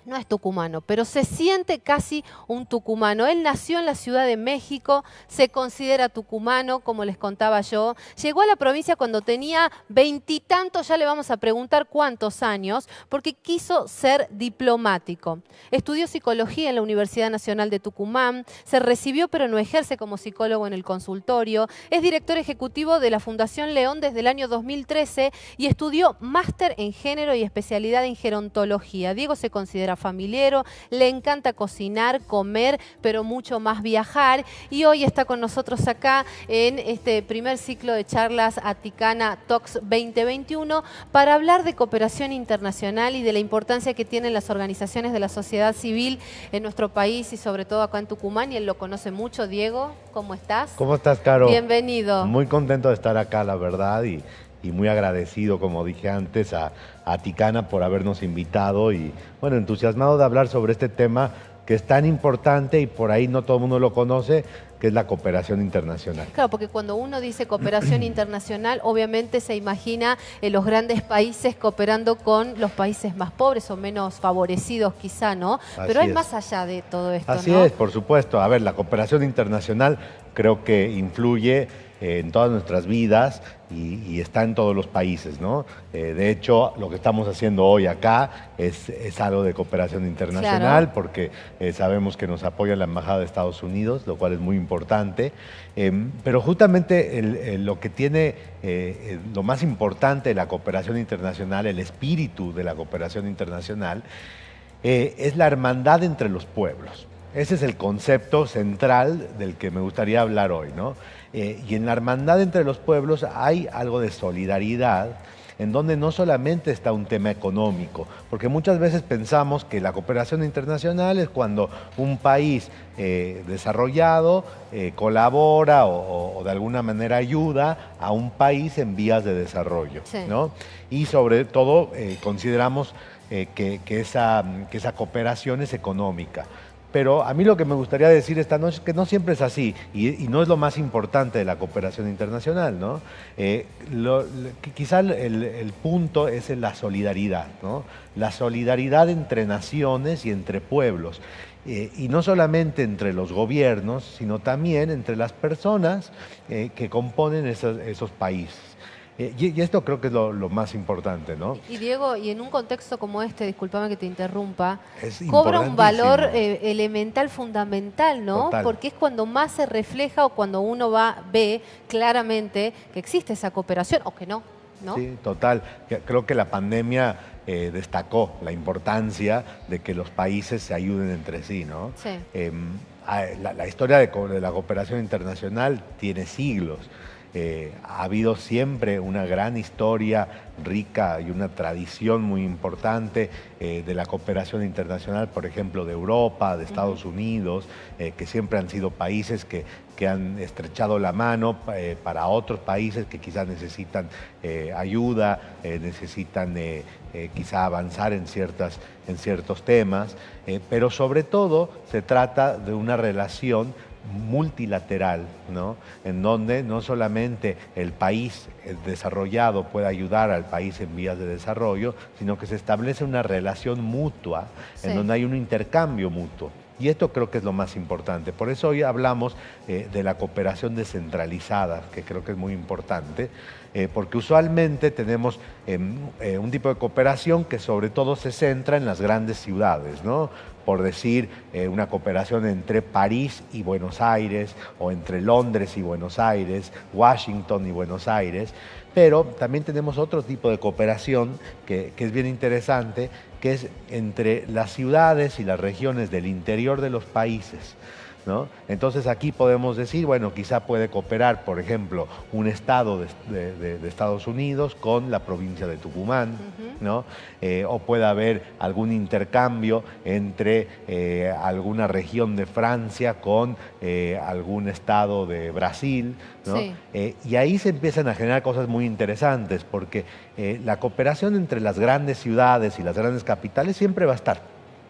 no es tucumano, pero se siente casi un tucumano. Él nació en la Ciudad de México, se considera tucumano, como les contaba yo. Llegó a la provincia cuando tenía 20 y tantos, ya le vamos a preguntar cuántos años, porque quiso ser diplomático. Estudió psicología en la Universidad Nacional de Tucumán, se recibió pero no ejerce como psicólogo en el consultorio. Es director ejecutivo de la Fundación León desde el año 2013 y estudió máster en género y especialidad en gerontología. Diego se considera familiero, le encanta cocinar, comer, pero mucho más viajar. Y hoy está con nosotros acá en este primer ciclo de charlas Aticana Talks 2021 para hablar de cooperación internacional y de la importancia que tienen las organizaciones de la sociedad civil en nuestro país y sobre todo acá en Tucumán. Y él lo conoce mucho. Diego, ¿cómo estás? ¿Cómo estás, Caro? Bienvenido. Muy contento de estar acá, la verdad, y muy agradecido, como dije antes, a Aticana por habernos invitado y, bueno, entusiasmado de hablar sobre este tema que es tan importante y por ahí no todo el mundo lo conoce, que es la cooperación internacional. Claro, porque cuando uno dice cooperación internacional, obviamente se imagina los grandes países cooperando con los países más pobres o menos favorecidos quizá, ¿no? Pero hay más allá de todo esto, Así ¿no? es, por supuesto. A ver, la cooperación internacional creo que influye en todas nuestras vidas y está en todos los países, ¿no? De hecho, lo que estamos haciendo hoy acá es algo de cooperación internacional, claro, porque sabemos que nos apoya la Embajada de Estados Unidos, lo cual es muy importante. Pero justamente lo que tiene lo más importante de la cooperación internacional, el espíritu de la cooperación internacional, es la hermandad entre los pueblos. Ese es el concepto central del que me gustaría hablar hoy, ¿no? Y en la hermandad entre los pueblos hay algo de solidaridad, en donde no solamente está un tema económico, porque muchas veces pensamos que la cooperación internacional es cuando un país desarrollado colabora o de alguna manera ayuda a un país en vías de desarrollo, sí, ¿no? Y sobre todo consideramos que esa cooperación es económica. Pero a mí lo que me gustaría decir esta noche es que no siempre es así y no es lo más importante de la cooperación internacional, ¿no? Quizá el punto es en la solidaridad, ¿no? La solidaridad entre naciones y entre pueblos. Y no solamente entre los gobiernos, sino también entre las personas que componen esos países. Y esto creo que es lo más importante, ¿no? Y Diego, y en un contexto como este, discúlpame que te interrumpa, Es cobra un valor importantísimo. elemental, fundamental, ¿no? Total. Porque es cuando más se refleja o cuando uno ve claramente que existe esa cooperación o que no, ¿no? Sí, total. Creo que la pandemia destacó la importancia de que los países se ayuden entre sí, ¿no? Sí. La historia de la cooperación internacional tiene siglos. Ha habido siempre una gran historia rica y una tradición muy importante de la cooperación internacional, por ejemplo, de Europa, de Estados Unidos, que siempre han sido países que han estrechado la mano para otros países que quizás necesitan ayuda, necesitan quizá avanzar en ciertos temas, pero sobre todo se trata de una relación multilateral, ¿no? En donde no solamente el país desarrollado puede ayudar al país en vías de desarrollo, sino que se establece una relación mutua, Sí. en donde hay un intercambio mutuo. Y esto creo que es lo más importante. Por eso hoy hablamos de la cooperación descentralizada, que creo que es muy importante, porque usualmente tenemos un tipo de cooperación que sobre todo se centra en las grandes ciudades, ¿no? Por decir, una cooperación entre París y Buenos Aires, o entre Londres y Buenos Aires, Washington y Buenos Aires, pero también tenemos otro tipo de cooperación que es bien interesante, que es entre las ciudades y las regiones del interior de los países, ¿no? Entonces aquí podemos decir, bueno, quizá puede cooperar, por ejemplo, un estado de Estados Unidos con la provincia de Tucumán, ¿no? O puede haber algún intercambio entre alguna región de Francia con algún estado de Brasil, ¿no? Sí. Y ahí se empiezan a generar cosas muy interesantes, porque la cooperación entre las grandes ciudades y las grandes capitales siempre va a estar,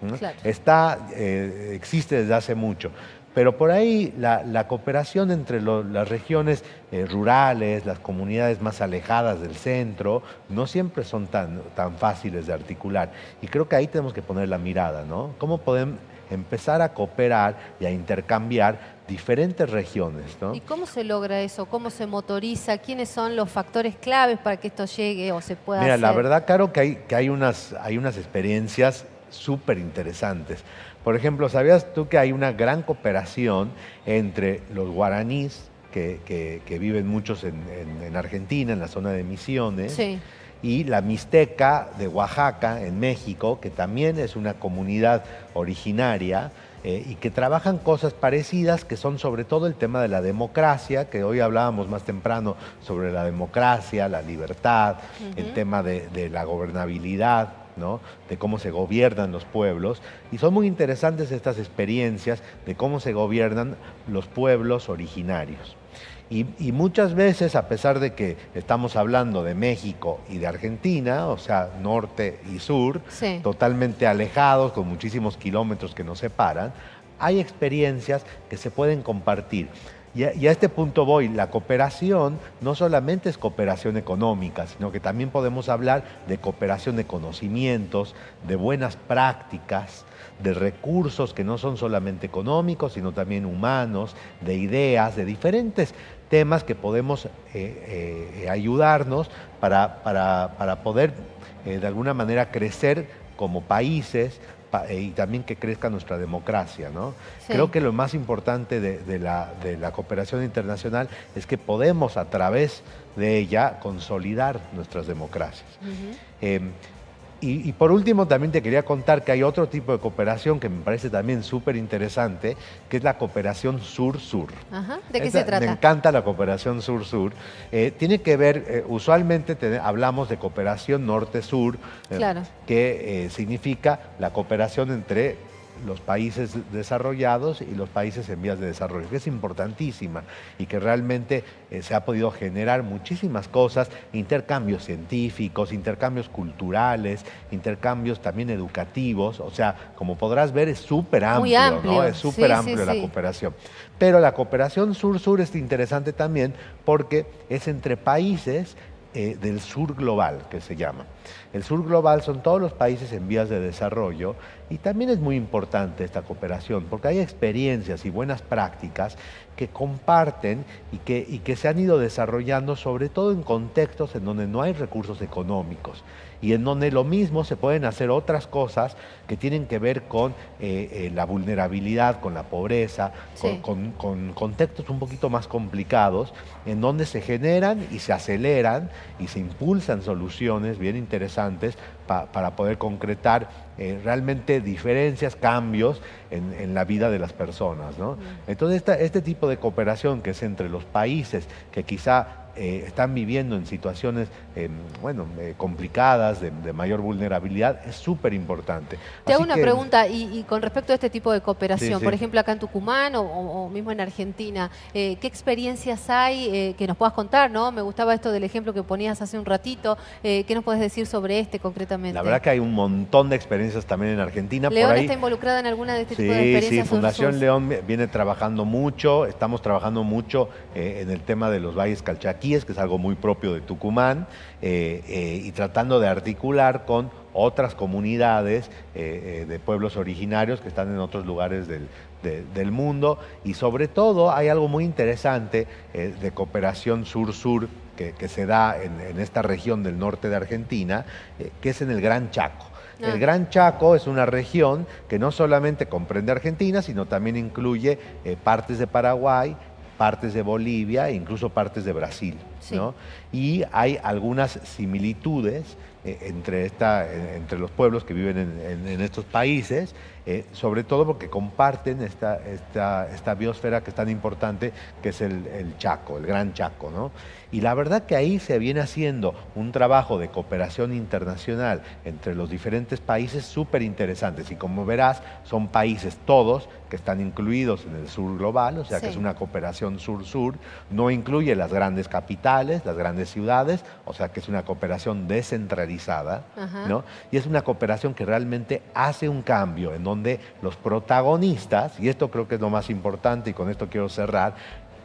¿no? Claro. Existe desde hace mucho. Pero por ahí la cooperación entre las regiones rurales, las comunidades más alejadas del centro, no siempre son tan fáciles de articular. Y creo que ahí tenemos que poner la mirada, ¿no? ¿Cómo podemos empezar a cooperar y a intercambiar diferentes regiones, ¿no? ¿Y cómo se logra eso? ¿Cómo se motoriza? ¿Quiénes son los factores claves para que esto llegue o se pueda Mira, hacer? la verdad, Caro, que hay unas experiencias súper interesantes. Por ejemplo, ¿sabías tú que hay una gran cooperación entre los guaraníes, que viven muchos en Argentina, en la zona de Misiones, Sí. y la Mixteca de Oaxaca, en México, que también es una comunidad originaria, y que trabajan cosas parecidas, que son sobre todo el tema de la democracia, que hoy hablábamos más temprano sobre la democracia, la libertad, el tema de la gobernabilidad, ¿no? De cómo se gobiernan los pueblos. Y son muy interesantes estas experiencias de cómo se gobiernan los pueblos originarios. Y muchas veces, a pesar de que estamos hablando de México y de Argentina, o sea, norte y sur, Sí. totalmente alejados, con muchísimos kilómetros que nos separan, hay experiencias que se pueden compartir. Y a este punto voy, la cooperación no solamente es cooperación económica, sino que también podemos hablar de cooperación de conocimientos, de buenas prácticas, de recursos que no son solamente económicos, sino también humanos, de ideas, de diferentes temas que podemos ayudarnos para poder de alguna manera crecer como países, y también que crezca nuestra democracia, ¿no? Sí. Creo que lo más importante de la cooperación internacional es que podemos a través de ella consolidar nuestras democracias. Y por último también te quería contar que hay otro tipo de cooperación que me parece también súper interesante, que es la cooperación sur-sur. Ajá. ¿De qué Esa, se trata? me encanta la cooperación sur-sur. Tiene que ver, usualmente hablamos de cooperación norte-sur, Claro. que significa la cooperación entre los países desarrollados y los países en vías de desarrollo, que es importantísima y que realmente se ha podido generar muchísimas cosas, intercambios científicos, intercambios culturales, intercambios también educativos. O sea, como podrás ver, es súper amplio, Muy amplio. ¿no? Es súper Sí, amplio sí, la sí. cooperación. Pero la cooperación sur-sur es interesante también porque es entre países del sur global, que se llama. El sur global son todos los países en vías de desarrollo Y también es muy importante esta cooperación porque hay experiencias y buenas prácticas que comparten y que se han ido desarrollando sobre todo en contextos en donde no hay recursos económicos y en donde lo mismo se pueden hacer otras cosas que tienen que ver con la vulnerabilidad, con la pobreza, Sí. con contextos un poquito más complicados, en donde se generan y se aceleran y se impulsan soluciones bien interesantes para poder concretar realmente diferencias, cambios en la vida de las personas, ¿no? Entonces este tipo de cooperación que es entre los países que quizá están viviendo en situaciones complicadas, de mayor vulnerabilidad, es súper importante. Te hago Así una que, pregunta y con respecto a este tipo de cooperación, Sí. por ejemplo acá en Tucumán o mismo en Argentina, ¿qué experiencias hay que nos puedas contar, ¿no? Me gustaba esto del ejemplo que ponías hace un ratito, ¿qué nos puedes decir sobre este concretamente? La verdad que hay un montón de experiencias también en Argentina. ¿León por ahí, está involucrada en alguna de este tipo de Sí, experiencias? Fundación Sus- León viene trabajando mucho, estamos trabajando mucho en el tema de los valles calchaquíes, que es algo muy propio de Tucumán, y tratando de articular con otras comunidades de pueblos originarios que están en otros lugares del mundo, y sobre todo hay algo muy interesante de cooperación sur-sur que se da en esta región del norte de Argentina, que es en el Gran Chaco. El Gran Chaco es una región que no solamente comprende Argentina, sino también incluye partes de Paraguay, partes de Bolivia e incluso partes de Brasil, Sí. ¿no? Y hay algunas similitudes entre los pueblos que viven en estos países, sobre todo porque comparten esta biosfera que es tan importante, que es el Chaco, el Gran Chaco, ¿no? Y la verdad que ahí se viene haciendo un trabajo de cooperación internacional entre los diferentes países súper interesantes. Y como verás, son países todos que están incluidos en el sur global, o sea Sí. que es una cooperación sur-sur, no incluye las grandes capitales, las grandes ciudades, o sea que es una cooperación descentralizada, Ajá. ¿no? Y es una cooperación que realmente hace un cambio en donde los protagonistas, y esto creo que es lo más importante y con esto quiero cerrar,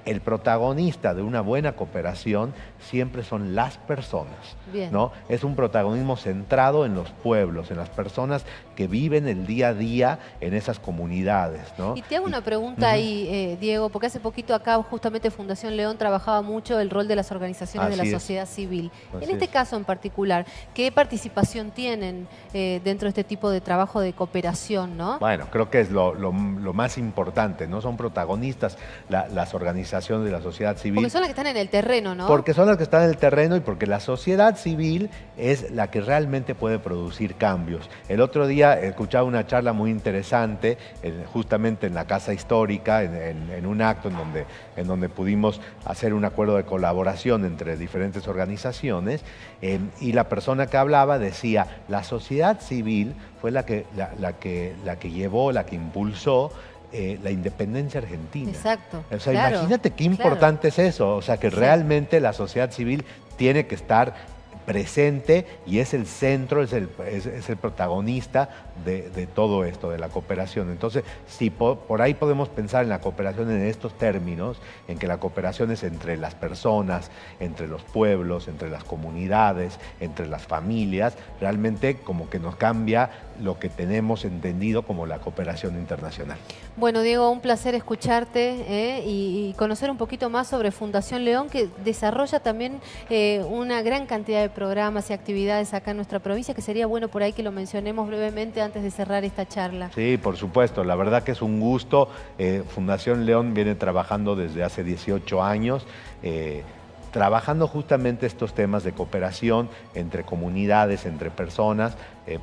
el protagonista de una buena cooperación siempre son las personas, Bien. ¿no? Es un protagonismo centrado en los pueblos, en las personas que viven el día a día en esas comunidades, ¿no? Y te hago una pregunta ahí, Diego, porque hace poquito acá justamente Fundación León trabajaba mucho el rol de las organizaciones de Así la es. sociedad civil. Así En este es. caso en particular, ¿qué participación tienen dentro de este tipo de trabajo de cooperación, no? Bueno, creo que es lo más importante, ¿no? Son protagonistas las organizaciones de la sociedad civil. Porque son las que están en el terreno, ¿no? Porque son las que están en el terreno y porque la sociedad civil es la que realmente puede producir cambios. El otro día escuchaba una charla muy interesante, justamente en la Casa Histórica, en un acto en donde pudimos hacer un acuerdo de colaboración entre diferentes organizaciones, y la persona que hablaba decía, la sociedad civil fue la que llevó, la que impulsó la independencia argentina. Exacto. O sea, claro, imagínate qué claro. importante es eso. O sea, que Sí. realmente la sociedad civil tiene que estar presente y es el centro, es el protagonista de todo esto, de la cooperación. Entonces, si por ahí podemos pensar en la cooperación en estos términos, en que la cooperación es entre las personas, entre los pueblos, entre las comunidades, entre las familias, realmente como que nos cambia lo que tenemos entendido como la cooperación internacional. Bueno, Diego, un placer escucharte y conocer un poquito más sobre Fundación León, que desarrolla también una gran cantidad de programas y actividades acá en nuestra provincia, que sería bueno por ahí que lo mencionemos brevemente antes de cerrar esta charla. Sí, por supuesto, la verdad que es un gusto. Fundación León viene trabajando desde hace 18 años, trabajando justamente estos temas de cooperación entre comunidades, entre personas,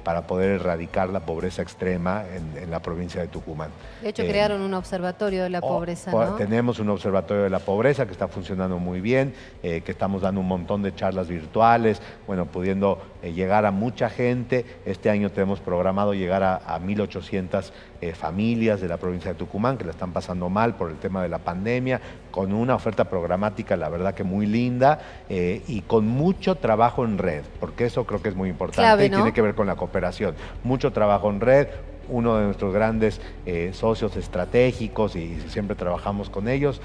para poder erradicar la pobreza extrema en la provincia de Tucumán. De hecho, crearon un observatorio de la pobreza, ¿no? Tenemos un observatorio de la pobreza que está funcionando muy bien, que estamos dando un montón de charlas virtuales, bueno, pudiendo llegar a mucha gente. Este año tenemos programado llegar a 1.800 familias de la provincia de Tucumán que la están pasando mal por el tema de la pandemia, con una oferta programática, la verdad que muy linda, y con mucho trabajo en red, porque eso creo que es muy importante. Clave, y ¿no? tiene que ver con la cooperación. Mucho trabajo en red. Uno de nuestros grandes socios estratégicos, y siempre trabajamos con ellos,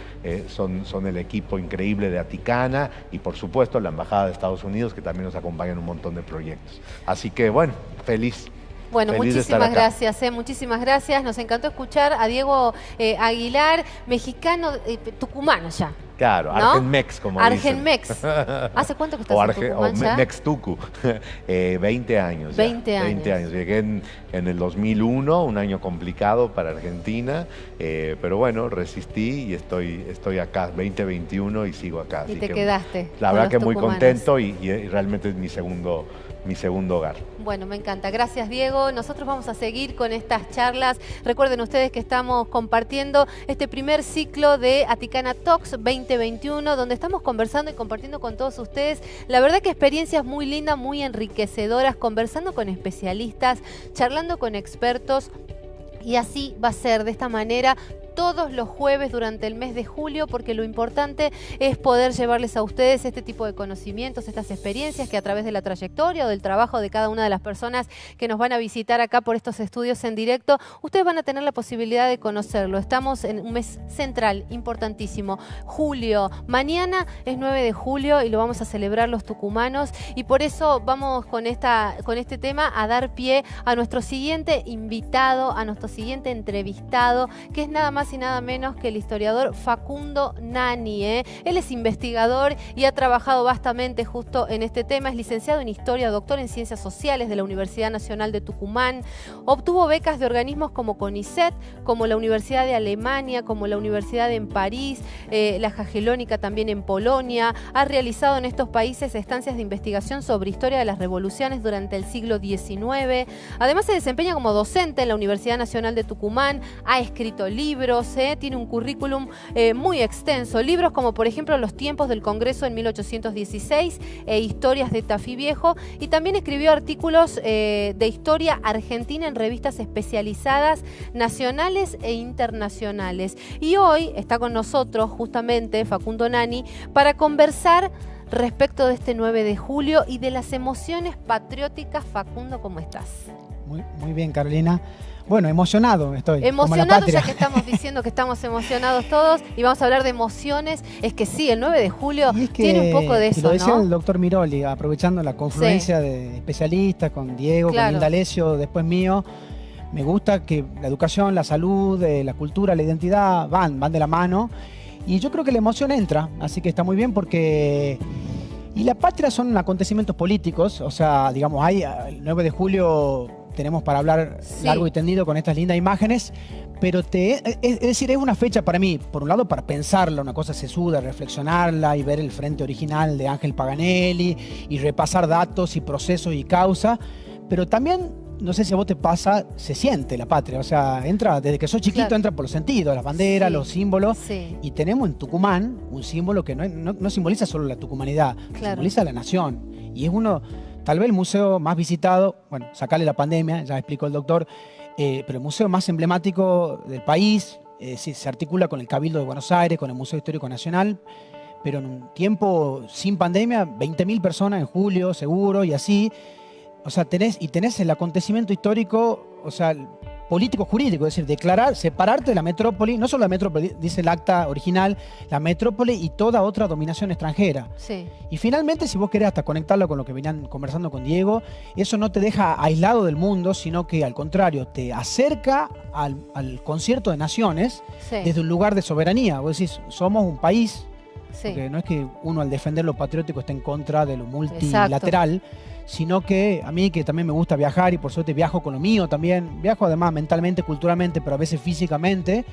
son el equipo increíble de Aticana y por supuesto la Embajada de Estados Unidos, que también nos acompaña en un montón de proyectos. Así que bueno, feliz. Bueno, Feliz de estar muchísimas acá. gracias, muchísimas gracias. Nos encantó escuchar a Diego Aguilar, mexicano, tucumano ya. Claro, ¿no? Argenmex, como Argenmex. dicen. ¿Hace cuánto que estás O, en Tucumán ya? Mextucu. 20 años. 20 años. 20 años. Llegué en el 2001, un año complicado para Argentina, pero bueno, resistí y estoy acá, 2021 y sigo acá. Y así te que, quedaste. La con verdad los que muy tucumanos. contento y realmente es mi segundo hogar. Bueno, me encanta. Gracias, Diego. Nosotros vamos a seguir con estas charlas. Recuerden ustedes que estamos compartiendo este primer ciclo de Aticana Talks 2021, donde estamos conversando y compartiendo con todos ustedes. La verdad que experiencias muy lindas, muy enriquecedoras, conversando con especialistas, charlando con expertos. Y así va a ser de esta manera todos los jueves durante el mes de julio, porque lo importante es poder llevarles a ustedes este tipo de conocimientos, estas experiencias que a través de la trayectoria o del trabajo de cada una de las personas que nos van a visitar acá por estos estudios en directo, ustedes van a tener la posibilidad de conocerlo. Estamos en un mes central, importantísimo, julio. Mañana es 9 de julio y lo vamos a celebrar los tucumanos, y por eso vamos con este tema a dar pie a nuestro siguiente invitado, a nuestro siguiente entrevistado, que es nada más y nada menos que el historiador Facundo Nani. Él es investigador y ha trabajado vastamente justo en este tema. Es licenciado en Historia, doctor en Ciencias Sociales de la Universidad Nacional de Tucumán. Obtuvo becas de organismos como CONICET, como la Universidad de Alemania, como la Universidad en París, la Jagellónica también en Polonia. Ha realizado en estos países estancias de investigación sobre historia de las revoluciones durante el siglo XIX. Además se desempeña como docente en la Universidad Nacional de Tucumán. Ha escrito libros. Tiene un currículum muy extenso. Libros como, por ejemplo, Los tiempos del Congreso en 1816 e Historias de Tafí Viejo. Y también escribió artículos de historia argentina en revistas especializadas nacionales e internacionales. Y hoy está con nosotros justamente Facundo Nani para conversar respecto de este 9 de julio y de las emociones patrióticas. Facundo, ¿cómo estás? Muy bien, Carolina. Bueno, emocionado estoy. Emocionado, ya que estamos diciendo que estamos emocionados todos y vamos a hablar de emociones. Es que sí, el 9 de julio tiene un poco de eso, lo decía ¿no? el doctor Miroli, aprovechando la confluencia de especialistas con Diego, Claro. con Indalecio, después mío. Me gusta que la educación, la salud, la cultura, la identidad van de la mano. Y yo creo que la emoción entra, así que está muy bien porque... Y la patria son acontecimientos políticos, o sea, digamos, hay el 9 de julio... Tenemos para hablar largo y tendido con estas lindas imágenes, pero es decir, es una fecha para mí, por un lado para pensarla, una cosa sesuda, reflexionarla y ver el frente original de Ángel Paganelli y repasar datos y procesos y causas, pero también, no sé si a vos te pasa, se siente la patria, o sea, entra, desde que sos chiquito, Claro. entra por los sentidos, las banderas, los símbolos, y tenemos en Tucumán un símbolo que no simboliza solo la tucumanidad, simboliza la nación, y es uno... Tal vez el museo más visitado, bueno, sacarle la pandemia, ya explicó el doctor, pero el museo más emblemático del país, sí, se articula con el Cabildo de Buenos Aires, con el Museo Histórico Nacional, pero en un tiempo sin pandemia, 20.000 personas en julio, seguro, y así. O sea, tenés el acontecimiento histórico, o sea, político-jurídico, es decir, separarte de la metrópoli, no solo la metrópoli, dice el acta original, la metrópoli y toda otra dominación extranjera. Sí. Y finalmente, si vos querés hasta conectarlo con lo que venían conversando con Diego, eso no te deja aislado del mundo, sino que al contrario, te acerca al concierto de naciones desde un lugar de soberanía. Vos decís, somos un país, porque no es que uno al defender lo patriótico esté en contra de lo multilateral, sino que a mí que también me gusta viajar y por suerte viajo con lo mío también, viajo además mentalmente, culturalmente, pero a veces físicamente,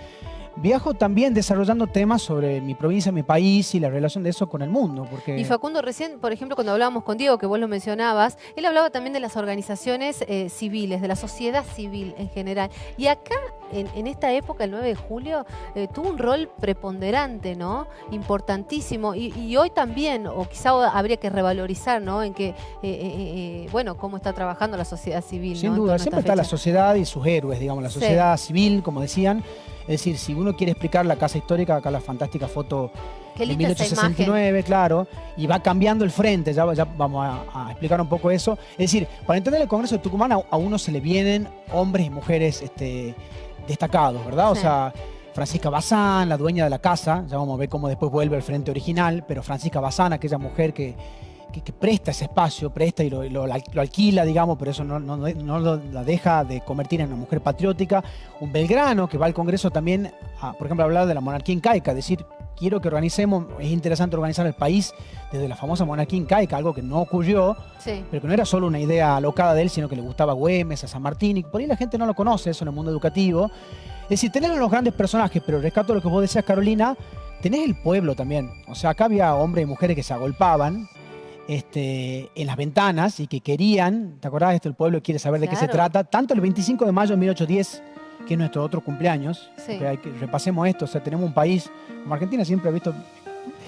viajo también desarrollando temas sobre mi provincia, mi país y la relación de eso con el mundo. Porque... Y Facundo, recién, por ejemplo, cuando hablábamos con Diego, que vos lo mencionabas, él hablaba también de las organizaciones civiles, de la sociedad civil en general. Y acá, en esta época, el 9 de julio, tuvo un rol preponderante, ¿no? Importantísimo. Y hoy también, o quizá habría que revalorizar, ¿no? En que, bueno, cómo está trabajando la sociedad civil. Sin ¿no? duda, siempre está la sociedad y sus héroes, digamos, la sociedad civil, como decían. Es decir, si uno quiere explicar la casa histórica, acá la fantástica foto de 1869, claro, y va cambiando el frente, ya vamos a explicar un poco eso. Es decir, para entender el Congreso de Tucumán, a uno se le vienen hombres y mujeres destacados, ¿verdad? O sea, Francisca Bazán, la dueña de la casa, ya vamos a ver cómo después vuelve al frente original, pero Francisca Bazán, aquella mujer que que presta ese espacio, presta y lo alquila, digamos, pero eso no la deja de convertir en una mujer patriótica. Un Belgrano que va al Congreso también, por ejemplo, a hablar de la monarquía incaica, decir, quiero que organicemos, es interesante organizar el país desde la famosa monarquía incaica, algo que no ocurrió, pero que no era solo una idea alocada de él, sino que le gustaba a Güemes, a San Martín, y por ahí la gente no lo conoce, eso en el mundo educativo. Es decir, tenés a los grandes personajes, pero rescato lo que vos decías, Carolina, tenés el pueblo también. O sea, acá había hombres y mujeres que se agolpaban en las ventanas y que querían, ¿te acordás? El pueblo quiere saber de qué se trata. Tanto el 25 de mayo de 1810, que es nuestro otro cumpleaños, repasemos esto, o sea, tenemos un país, como Argentina siempre ha visto,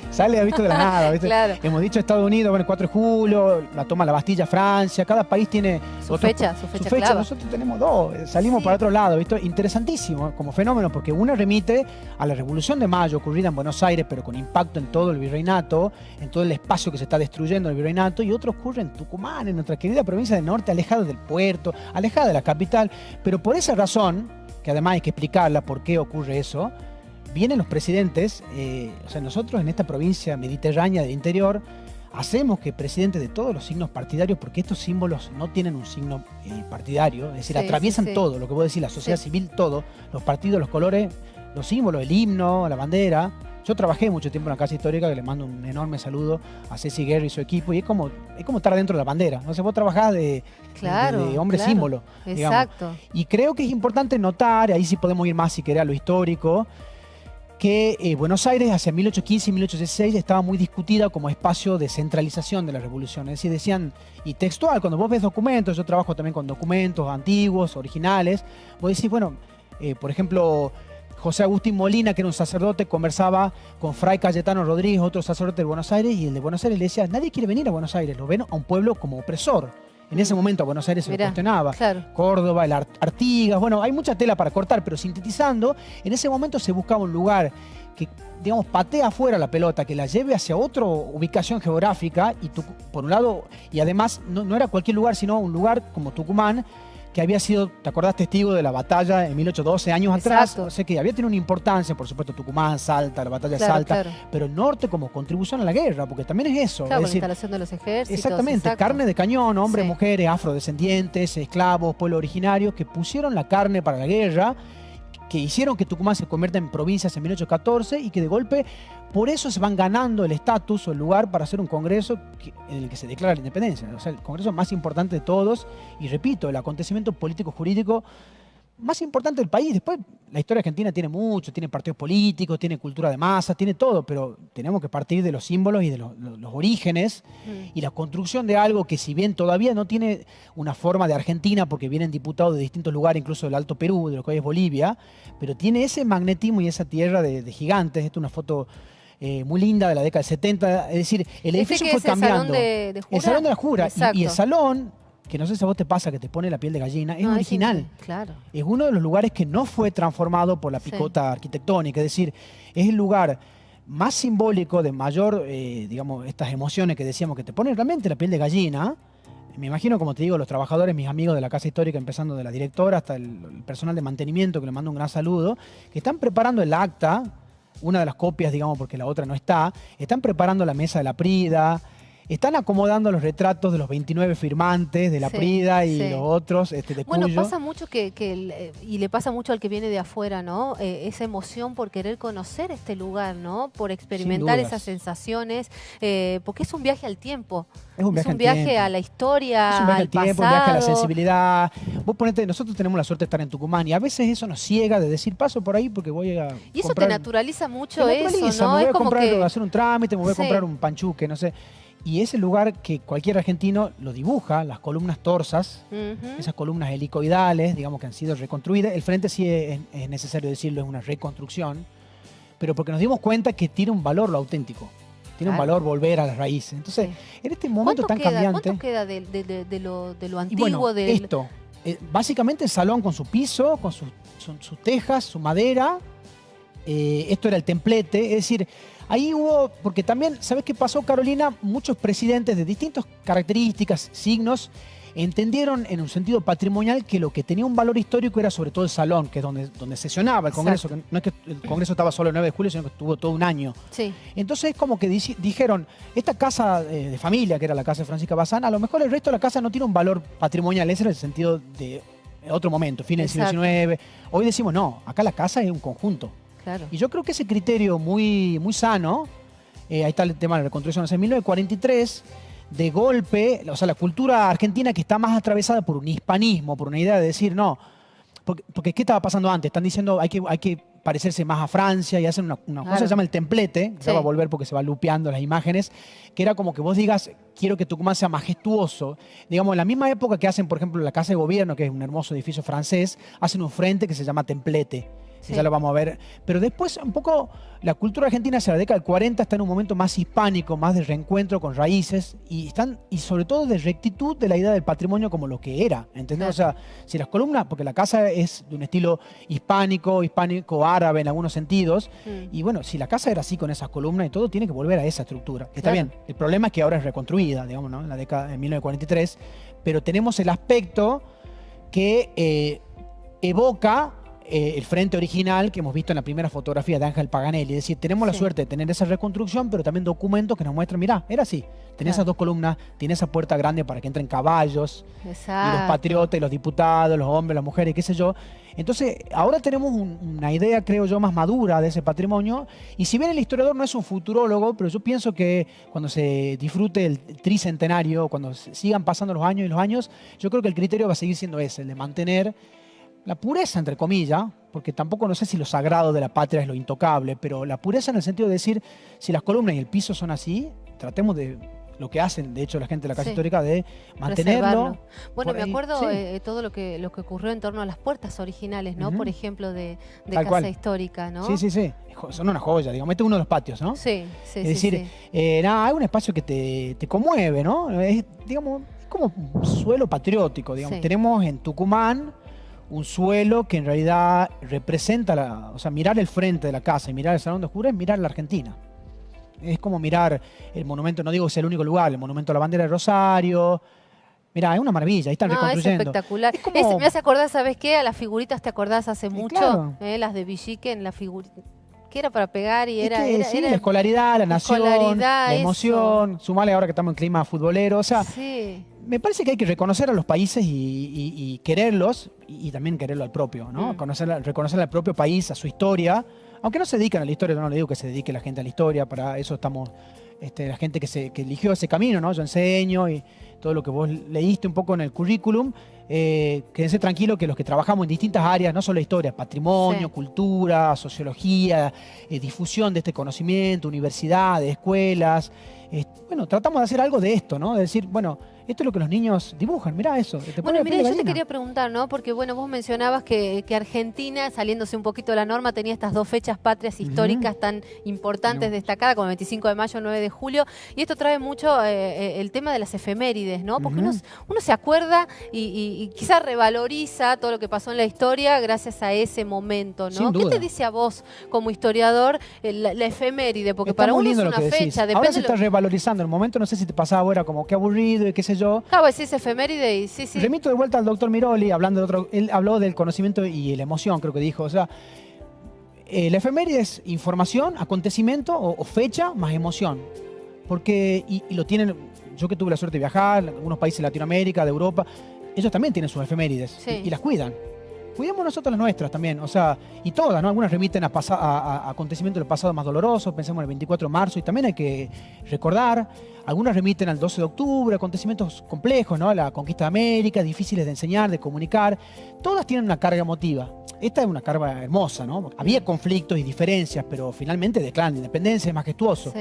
sale de la nada, ¿viste? Claro. Hemos dicho Estados Unidos, bueno, el 4 de julio, la toma la Bastilla, Francia, cada país tiene su fecha clave. Nosotros tenemos dos, salimos para otro lado, ¿viste? Interesantísimo como fenómeno, porque uno remite a la Revolución de Mayo ocurrida en Buenos Aires, pero con impacto en todo el virreinato, en todo el espacio que se está destruyendo el virreinato, y otro ocurre en Tucumán, en nuestra querida provincia del norte, alejada del puerto, alejada de la capital, pero por esa razón, que además hay que explicarla por qué ocurre eso, vienen los presidentes, o sea, nosotros en esta provincia mediterránea del interior hacemos que presidentes de todos los signos partidarios, porque estos símbolos no tienen un signo partidario, es decir, atraviesan todo, lo que vos decís, la sociedad civil, todo, los partidos, los colores, los símbolos, el himno, la bandera. Yo trabajé mucho tiempo en la Casa Histórica, que le mando un enorme saludo a Ceci Guerra y su equipo, y es como estar dentro de la bandera. No sé, vos trabajás de hombre símbolo. Exacto. Digamos. Y creo que es importante notar, ahí sí podemos ir más si querés a lo histórico, que Buenos Aires hacia 1815 y 1816 estaba muy discutida como espacio de centralización de la revolución. Es decir, decían, y textual, cuando vos ves documentos, yo trabajo también con documentos antiguos, originales, vos decís, bueno, por ejemplo, José Agustín Molina, que era un sacerdote, conversaba con Fray Cayetano Rodríguez, otro sacerdote de Buenos Aires, y el de Buenos Aires le decía, nadie quiere venir a Buenos Aires, lo ven a un pueblo como opresor. En ese momento a Buenos Aires se lo cuestionaba. Claro. Córdoba, el Artigas, bueno, hay mucha tela para cortar, pero sintetizando, en ese momento se buscaba un lugar que, digamos, patea afuera la pelota, que la lleve hacia otra ubicación geográfica, y por un lado, y además no era cualquier lugar, sino un lugar como Tucumán, que había sido, ¿te acordás, testigo de la batalla en 1812, años atrás? O sea, que había tenido una importancia, por supuesto, Tucumán, Salta, la batalla de Salta, pero el norte como contribución a la guerra, porque también es eso. Claro, es decir, la instalación de los ejércitos. Exactamente, carne de cañón, hombres, mujeres, afrodescendientes, esclavos, pueblo originario, que pusieron la carne para la guerra, que hicieron que Tucumán se convierta en provincias en 1814 y que de golpe por eso se van ganando el estatus o el lugar para hacer un congreso en el que se declara la independencia. O sea, el congreso más importante de todos y, repito, el acontecimiento político-jurídico más importante del país. Después, la historia argentina tiene mucho, tiene partidos políticos, tiene cultura de masa, tiene todo, pero tenemos que partir de los símbolos y de los orígenes y la construcción de algo que, si bien todavía no tiene una forma de Argentina, porque vienen diputados de distintos lugares, incluso del Alto Perú, de lo que hoy es Bolivia, pero tiene ese magnetismo y esa tierra de gigantes. Esta es una foto muy linda de la década del 70, es decir, el edificio fue cambiando. El Salón de la Jura. El Salón de la Jura, y el salón, que no sé si a vos te pasa que te pone la piel de gallina, es original. Claro. Es uno de los lugares que no fue transformado por la picota arquitectónica, es decir, es el lugar más simbólico, de mayor, digamos, estas emociones que decíamos que te ponen realmente la piel de gallina. Me imagino, como te digo, los trabajadores, mis amigos de la Casa Histórica, empezando de la directora hasta el personal de mantenimiento, que le mando un gran saludo, que están preparando el acta, una de las copias, digamos, porque la otra no está, están preparando la mesa de la Prida, están acomodando los retratos de los 29 firmantes de la Prida y los otros de Cuyo. Bueno, pasa mucho y le pasa mucho al que viene de afuera, ¿no? Esa emoción por querer conocer este lugar, ¿no? Por experimentar esas sensaciones, porque es un viaje al tiempo. Es un viaje a la historia, es un viaje al tiempo, pasado. Un viaje a la sensibilidad. Vos ponete, nosotros tenemos la suerte de estar en Tucumán y a veces eso nos ciega de decir, paso por ahí porque voy a Y eso comprar, te naturaliza mucho, ¿no? Me voy a comprar, a hacer un trámite, me voy a comprar un panchuque, no sé. Y ese lugar que cualquier argentino lo dibuja, las columnas torsas, esas columnas helicoidales, digamos, que han sido reconstruidas. El frente sí es necesario decirlo, es una reconstrucción, pero porque nos dimos cuenta que tiene un valor lo auténtico. Tiene un valor volver a las raíces. Entonces, en este momento tan cambiante... ¿Cuánto queda de lo antiguo? Y bueno, esto, básicamente el salón con su piso, con sus tejas, su madera. Esto era el templete, es decir... Ahí hubo, porque también, ¿sabes qué pasó, Carolina? Muchos presidentes de distintas características, signos, entendieron en un sentido patrimonial que lo que tenía un valor histórico era sobre todo el salón, que es donde sesionaba el Congreso, que no es que el Congreso estaba solo el 9 de julio, sino que estuvo todo un año. Sí. Entonces como que dijeron, esta casa de familia, que era la casa de Francisca Bazán, a lo mejor el resto de la casa no tiene un valor patrimonial, ese era el sentido de otro momento, fines del siglo XIX. Hoy decimos, no, acá la casa es un conjunto. Claro. Y yo creo que ese criterio muy, muy sano, ahí está el tema de la reconstrucción, en 1943, de golpe, o sea, la cultura argentina que está más atravesada por un hispanismo, por una idea de decir, no, porque ¿qué estaba pasando antes? Están diciendo hay que parecerse más a Francia y hacen una cosa que se llama el templete, ya va a volver porque se va lupeando las imágenes, que era como que vos digas, quiero que Tucumán sea majestuoso. Digamos, en la misma época que hacen, por ejemplo, la Casa de Gobierno, que es un hermoso edificio francés, hacen un frente que se llama templete. Sí. Ya lo vamos a ver. Pero después, un poco, la cultura argentina hacia la década del 40 está en un momento más hispánico, más de reencuentro con raíces y sobre todo de rectitud de la idea del patrimonio como lo que era. ¿Entendés? Claro. O sea, si las columnas, porque la casa es de un estilo hispánico árabe en algunos sentidos, y bueno, si la casa era así con esas columnas y todo, tiene que volver a esa estructura. Está bien. El problema es que ahora es reconstruida, digamos, ¿no? En la década de 1943, pero tenemos el aspecto que evoca el frente original que hemos visto en la primera fotografía de Ángel Paganelli. Es decir, tenemos la suerte de tener esa reconstrucción, pero también documentos que nos muestran, mirá, era así. Tiene esas dos columnas, tiene esa puerta grande para que entren caballos, y los patriotas, y los diputados, los hombres, las mujeres, qué sé yo. Entonces, ahora tenemos una idea, creo yo, más madura de ese patrimonio. Y si bien el historiador no es un futurólogo, pero yo pienso que cuando se disfrute el tricentenario, cuando sigan pasando los años, yo creo que el criterio va a seguir siendo ese, el de mantener la pureza, entre comillas, porque tampoco no sé si lo sagrado de la patria es lo intocable, pero la pureza en el sentido de decir, si las columnas y el piso son así, tratemos de lo que hacen, de hecho, la gente de la Casa Histórica, de mantenerlo. Bueno, me acuerdo todo lo que ocurrió en torno a las puertas originales, ¿no? Por ejemplo, de Casa Histórica, ¿no? Sí. Son una joya, digamos. Este es uno de los patios, ¿no? Sí. Es decir, hay un espacio que te conmueve, ¿no? Es, digamos, como un suelo patriótico, digamos. Tenemos en Tucumán un suelo que en realidad representa, o sea, mirar el frente de la casa y mirar el Salón de Juras es mirar la Argentina. Es como mirar el monumento, no digo que sea el único lugar, el monumento a la bandera de Rosario. Mirá, es una maravilla, ahí están reconstruyendo. Es espectacular. Es como... me hace acordar, ¿sabes qué? A las figuritas, ¿te acordás hace mucho? Claro. Las de Villique en la figurita. Que era para pegar y era la escolaridad, la nación, la emoción. Sumale ahora que estamos en clima futbolero. O sea, me parece que hay que reconocer a los países y quererlos y también quererlo al propio, ¿no? Reconocer al propio país, a su historia. Aunque no se dedican a la historia, yo no le digo que se dedique la gente a la historia, para eso estamos, la gente que eligió ese camino, ¿no? Yo enseño y todo lo que vos leíste un poco en el currículum, quédense tranquilos que los que trabajamos en distintas áreas, no solo historia, patrimonio, cultura, sociología, difusión de este conocimiento, universidades, escuelas, bueno, tratamos de hacer algo de esto, ¿no? De decir, bueno, esto es lo que los niños dibujan, mirá eso. Bueno, mira, yo te quería preguntar, ¿no? Porque, bueno, vos mencionabas que Argentina, saliéndose un poquito de la norma, tenía estas dos fechas patrias históricas tan importantes, destacadas, como el 25 de mayo, 9 de julio, y esto trae mucho el tema de las efemérides, ¿no? Porque uno se acuerda y quizás revaloriza todo lo que pasó en la historia gracias a ese momento, ¿no? ¿Qué te dice a vos, como historiador, la efeméride? Porque para uno es una fecha. Ahora se está revalorizando. En el momento, no sé si te pasaba ahora como qué aburrido y qué sé yo. Claro, decís efeméride y sí. Remito de vuelta al doctor Miroli, hablando de otro. Él habló del conocimiento y la emoción, creo que dijo. O sea, la efeméride es información, acontecimiento o fecha más emoción. Porque, y lo tienen, yo que tuve la suerte de viajar, en algunos países de Latinoamérica, de Europa, ellos también tienen sus efemérides y las cuidan. Cuidemos nosotros las nuestras también, o sea, y todas, ¿no? Algunas remiten a acontecimientos del pasado más dolorosos, pensemos en el 24 de marzo, y también hay que recordar. Algunas remiten al 12 de octubre, acontecimientos complejos, ¿no? La conquista de América, difíciles de enseñar, de comunicar. Todas tienen una carga emotiva. Esta es una carga hermosa, ¿no? Había conflictos y diferencias, pero finalmente declaran la independencia, es majestuoso.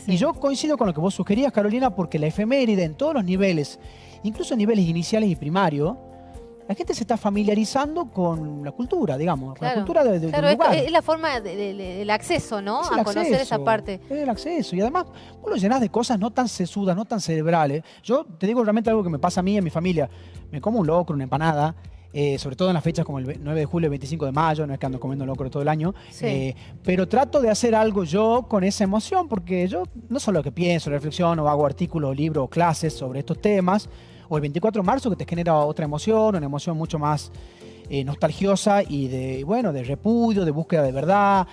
Y yo coincido con lo que vos sugerías, Carolina, porque la efeméride en todos los niveles, incluso en niveles iniciales y primarios, la gente se está familiarizando con la cultura, digamos, con la cultura del lugar. Es la forma del acceso, ¿no? A conocer esa parte. Es el acceso. Y además, vos lo llenás de cosas no tan sesudas, no tan cerebrales. Yo te digo realmente algo que me pasa a mí y a mi familia. Me como un locro, una empanada, sobre todo en las fechas como el 9 de julio, el 25 de mayo, no es que ando comiendo locro todo el año, pero trato de hacer algo yo con esa emoción, porque yo no solo que pienso, reflexiono, hago artículos, libros, clases sobre estos temas, o el 24 de marzo que te genera otra emoción, una emoción mucho más nostalgiosa y de repudio, de búsqueda de verdad.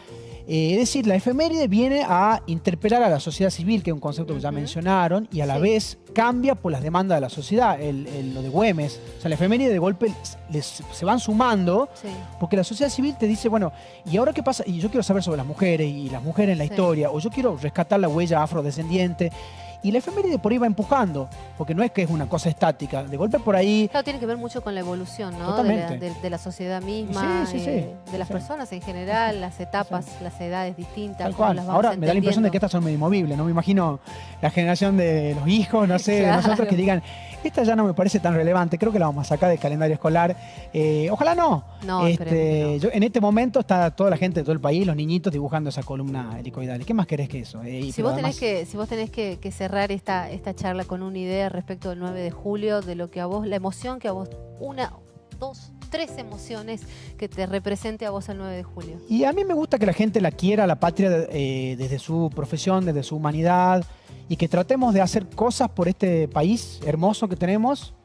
Es decir, la efeméride viene a interpelar a la sociedad civil, que es un concepto que ya mencionaron, y a la vez cambia por las demandas de la sociedad, lo de Güemes. O sea, la efeméride de golpe se van sumando, porque la sociedad civil te dice, bueno, ¿y ahora qué pasa? Y yo quiero saber sobre las mujeres, y las mujeres en la historia, o yo quiero rescatar la huella afrodescendiente. Y la efeméride por ahí va empujando, porque no es que es una cosa estática. De golpe por ahí... Claro, tiene que ver mucho con la evolución, ¿no? De la sociedad misma, de las personas en general, las etapas, las edades distintas. Tal cual. Ahora me da la impresión de que estas son medio inmovibles, ¿no? Me imagino la generación de los hijos, no sé, de nosotros que digan, esta ya no me parece tan relevante, creo que la vamos a sacar del calendario escolar. Ojalá no. No, en este momento está toda la gente de todo el país, los niñitos dibujando esa columna helicoidal. ¿Qué más querés que eso? Si vos tenés que cerrar esta charla con una idea respecto del 9 de julio, de lo que a vos, la emoción que a vos, una, dos, tres emociones que te represente a vos el 9 de julio. Y a mí me gusta que la gente la quiera, la patria, desde su profesión, desde su humanidad, y que tratemos de hacer cosas por este país hermoso que tenemos,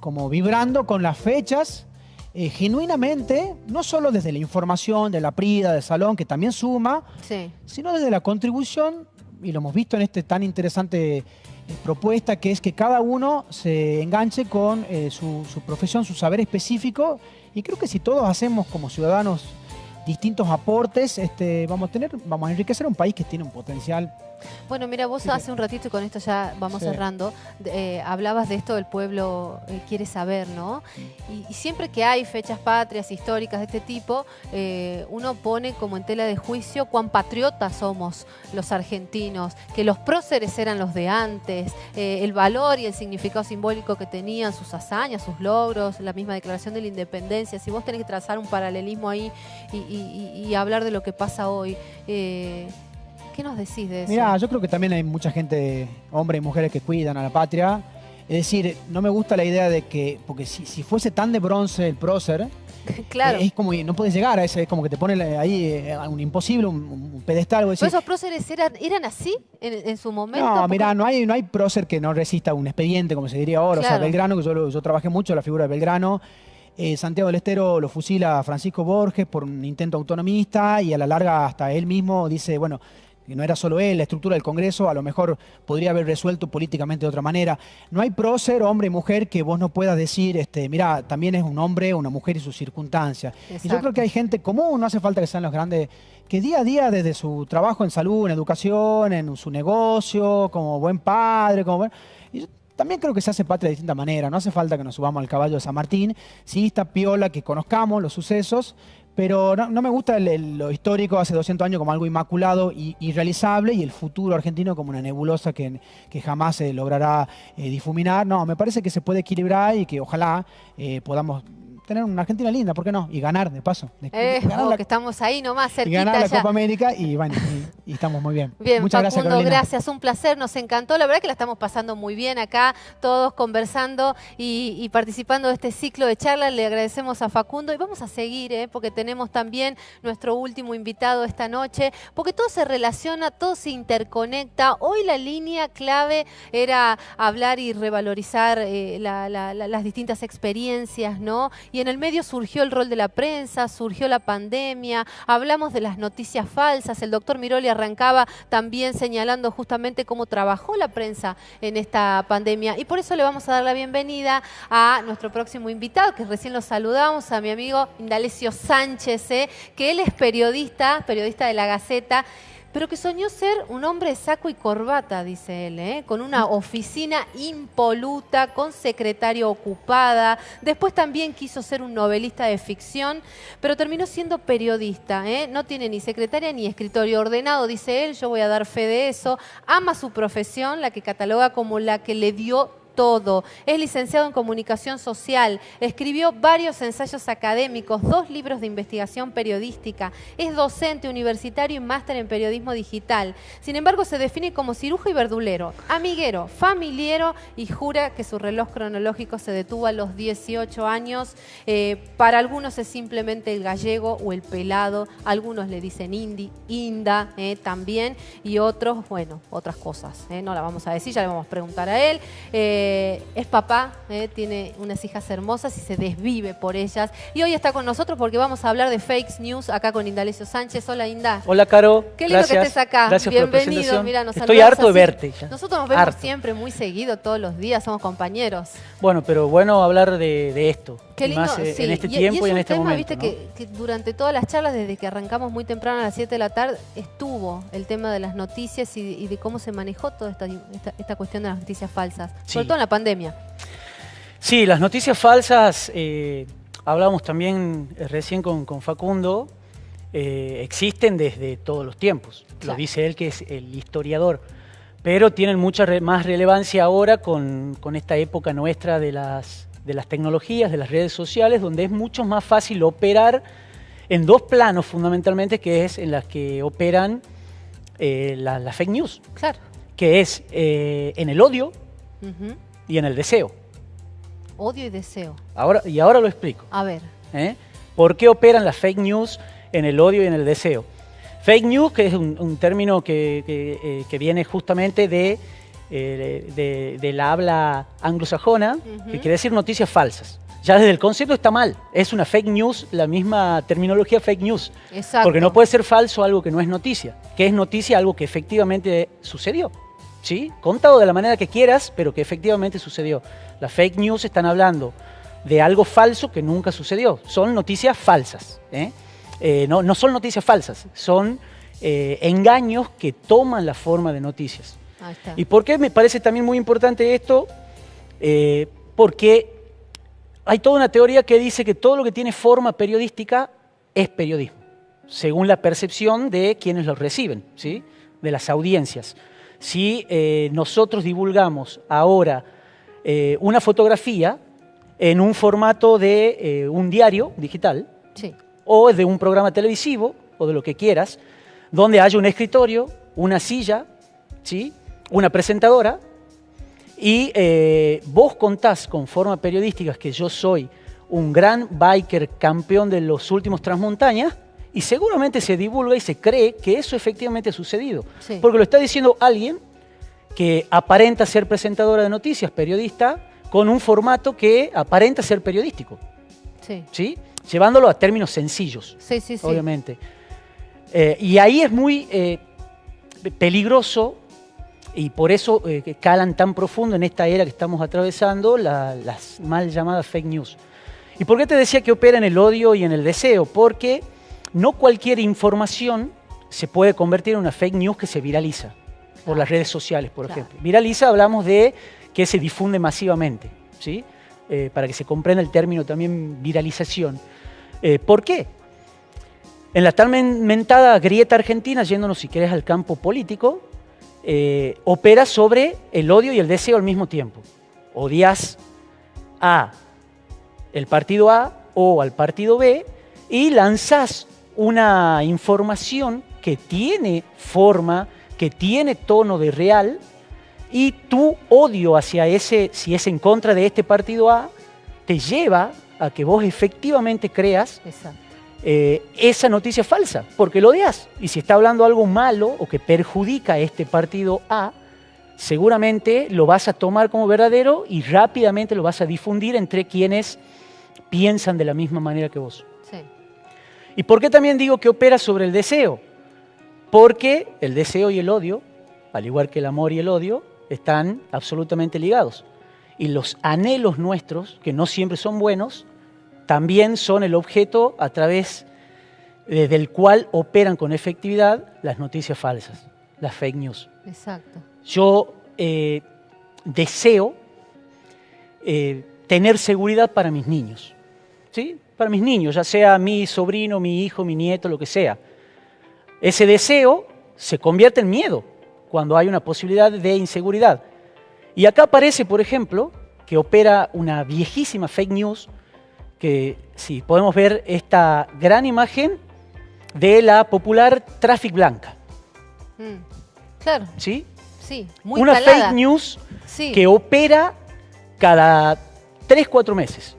como vibrando con las fechas, genuinamente, no solo desde la información, de la PRIDA, del Salón, que también suma, sino desde la contribución, y lo hemos visto en este tan interesante propuesta, que es que cada uno se enganche con su profesión, su saber específico, y creo que si todos hacemos como ciudadanos distintos aportes, vamos a enriquecer un país que tiene un potencial. Bueno, mira, vos hace un ratito, y con esto ya vamos cerrando, hablabas de esto del pueblo quiere saber, ¿no? Y siempre que hay fechas patrias, históricas de este tipo, uno pone como en tela de juicio cuán patriotas somos los argentinos, que los próceres eran los de antes, el valor y el significado simbólico que tenían, sus hazañas, sus logros, la misma declaración de la independencia. Si vos tenés que trazar un paralelismo ahí y hablar de lo que pasa hoy, ¿qué nos decís de eso? Mirá, yo creo que también hay mucha gente, hombres y mujeres, que cuidan a la patria. Es decir, no me gusta la idea de que, porque si fuese tan de bronce el prócer, claro, es como, no puedes llegar a ese, es como que te pone ahí un imposible, un pedestal. ¿Pero esos próceres eran así en su momento? No, mirá, no hay prócer que no resista un expediente, como se diría ahora. Claro. O sea, Belgrano, que yo trabajé mucho la figura de Belgrano. Santiago del Estero lo fusila a Francisco Borges por un intento autonomista, y a la larga hasta él mismo dice, bueno, que no era solo él, la estructura del Congreso a lo mejor podría haber resuelto políticamente de otra manera. No hay prócer, hombre y mujer, que vos no puedas decir, mirá, también es un hombre, una mujer y sus circunstancias. Exacto. Y yo creo que hay gente común, no hace falta que sean los grandes, que día a día, desde su trabajo en salud, en educación, en su negocio, como buen padre, y yo también creo que se hace patria de distinta manera. No hace falta que nos subamos al caballo de San Martín. Sí, está piola que conozcamos los sucesos, pero no me gusta lo histórico hace 200 años como algo inmaculado y irrealizable, y el futuro argentino como una nebulosa que jamás se logrará difuminar. No, me parece que se puede equilibrar y que ojalá podamos tener una Argentina linda, ¿por qué no? Y ganar, de paso. Que estamos ahí nomás, cerquita. Y ganar la Copa América, y bueno, y estamos muy bien. Bien, muchas Facundo, gracias, Carolina. Gracias, un placer, nos encantó. La verdad que la estamos pasando muy bien acá, todos conversando y participando de este ciclo de charlas. Le agradecemos a Facundo, y vamos a seguir, porque tenemos también nuestro último invitado esta noche, porque todo se relaciona, todo se interconecta. Hoy la línea clave era hablar y revalorizar las distintas experiencias, ¿no? Y en el medio surgió el rol de la prensa, surgió la pandemia, hablamos de las noticias falsas. El doctor Miroli arrancaba también señalando justamente cómo trabajó la prensa en esta pandemia, y por eso le vamos a dar la bienvenida a nuestro próximo invitado, que recién lo saludamos, a mi amigo Indalecio Sánchez, que él es periodista de La Gaceta, pero que soñó ser un hombre de saco y corbata, dice él, con una oficina impoluta, con secretaria ocupada. Después también quiso ser un novelista de ficción, pero terminó siendo periodista. No tiene ni secretaria ni escritorio ordenado, dice él, yo voy a dar fe de eso. Ama su profesión, la que cataloga como la que le dio todo. Es licenciado en comunicación social, escribió varios ensayos académicos, 2 libros de investigación periodística, es docente universitario y máster en periodismo digital. Sin embargo, se define como cirujo y verdulero, amiguero, familiero, y jura que su reloj cronológico se detuvo a los 18 años. Para algunos es simplemente el gallego o el pelado, algunos le dicen inda también, y otros, bueno, otras cosas. No la vamos a decir, ya le vamos a preguntar a él. es papá, tiene unas hijas hermosas y se desvive por ellas. Y hoy está con nosotros porque vamos a hablar de fake news acá con Indalecio Sánchez. Hola, Inda. Hola, Caro. Qué lindo que estés acá. Gracias Bienvenido. por la Mira, nos Estoy harto de verte. Ya. Nosotros nos vemos harto. siempre muy seguido, todos los días, somos compañeros. Bueno, pero bueno hablar de esto. Qué lindo, más sí. en este tiempo y en este momento. Viste, ¿no? que durante todas las charlas, desde que arrancamos muy temprano a las 7 de la tarde, estuvo el tema de las noticias y de cómo se manejó toda esta cuestión de las noticias falsas, Sí. sobre todo en la pandemia. Sí, las noticias falsas, hablábamos también recién con Facundo, existen desde todos los tiempos. Claro. Lo dice él, que es el historiador. Pero tienen mucha más relevancia ahora con esta época nuestra de las tecnologías, de las redes sociales, donde es mucho más fácil operar en dos planos fundamentalmente, que es en las que operan la fake news, Claro. que es en el odio y en el deseo. Odio y deseo. Ahora lo explico. A ver. ¿Por qué operan las fake news en el odio y en el deseo? Fake news, que es un término que viene justamente de la habla anglosajona, que quiere decir noticias falsas. Ya desde el concepto está mal. Es una fake news, la misma terminología fake news. Exacto. Porque no puede ser falso algo que no es noticia. Que es noticia algo que efectivamente sucedió. ¿Sí? Contado de la manera que quieras, pero que efectivamente sucedió. Las fake news están hablando de algo falso que nunca sucedió. Son noticias falsas. No son noticias falsas, son engaños que toman la forma de noticias. Ahí está. ¿Y por qué me parece también muy importante esto? Porque hay toda una teoría que dice que todo lo que tiene forma periodística es periodismo, según la percepción de quienes lo reciben, ¿sí? De las audiencias. Si nosotros divulgamos ahora una fotografía en un formato de un diario digital, Sí. o de un programa televisivo, o de lo que quieras, donde haya un escritorio, una silla, ¿sí? Una presentadora, y vos contás con forma periodística que yo soy un gran biker campeón de los últimos transmontañas, y seguramente se divulga y se cree que eso efectivamente ha sucedido. Sí. Porque lo está diciendo alguien que aparenta ser presentadora de noticias, periodista, con un formato que aparenta ser periodístico. Sí. ¿Sí? Llevándolo a términos sencillos, Sí, sí, sí. obviamente. Y ahí es muy peligroso, y por eso calan tan profundo en esta era que estamos atravesando las mal llamadas fake news. ¿Y por qué te decía que opera en el odio y en el deseo? Porque no cualquier información se puede convertir en una fake news que se viraliza por las redes sociales, por ejemplo. Viraliza, hablamos de que se difunde masivamente, ¿sí? Para que se comprenda el término también viralización. ¿Por qué? En la tan mentada grieta argentina, yéndonos si querés al campo político, opera sobre el odio y el deseo al mismo tiempo. Odias a el partido A o al partido B y lanzás una información que tiene forma, que tiene tono de real, y tu odio hacia ese, si es en contra de este partido A, te lleva a que vos efectivamente creas esa noticia falsa, porque lo odias. Y si está hablando algo malo o que perjudica a este partido A, seguramente lo vas a tomar como verdadero y rápidamente lo vas a difundir entre quienes piensan de la misma manera que vos. Sí. ¿Y por qué también digo que opera sobre el deseo? Porque el deseo y el odio, al igual que el amor y el odio, están absolutamente ligados. Y los anhelos nuestros, que no siempre son buenos, también son el objeto a través del cual operan con efectividad las noticias falsas, las fake news. Exacto. Yo deseo tener seguridad para mis niños, ¿sí? Para mis niños, ya sea mi sobrino, mi hijo, mi nieto, lo que sea. Ese deseo se convierte en miedo cuando hay una posibilidad de inseguridad. Y acá aparece, por ejemplo, que opera una viejísima fake news, que sí, podemos ver esta gran imagen de la popular Traffic Blanca. Claro. ¿Sí? Sí, muy una calada. fake news Sí. que opera cada 3-4 meses.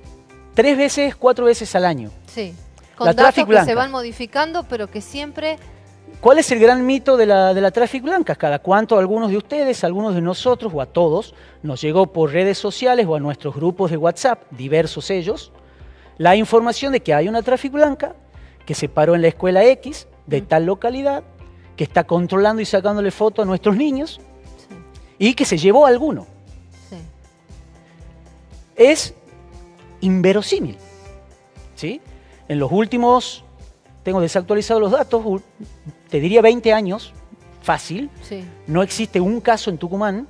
3 veces, 4 veces al año. Sí. La Con Traffic datos que Blanca. se van modificando, pero que siempre ¿Cuál es el gran mito de la traffic blanca? Cada cuánto a algunos de ustedes, a algunos de nosotros o a todos nos llegó por redes sociales o a nuestros grupos de WhatsApp, diversos ellos, la información de que hay una traffic blanca que se paró en la escuela X de tal localidad, que está controlando y sacándole fotos a nuestros niños y que se llevó a alguno. Sí. Es inverosímil, ¿sí? En los últimos, tengo desactualizados los datos, te diría 20 años, fácil, Sí. no existe un caso en Tucumán,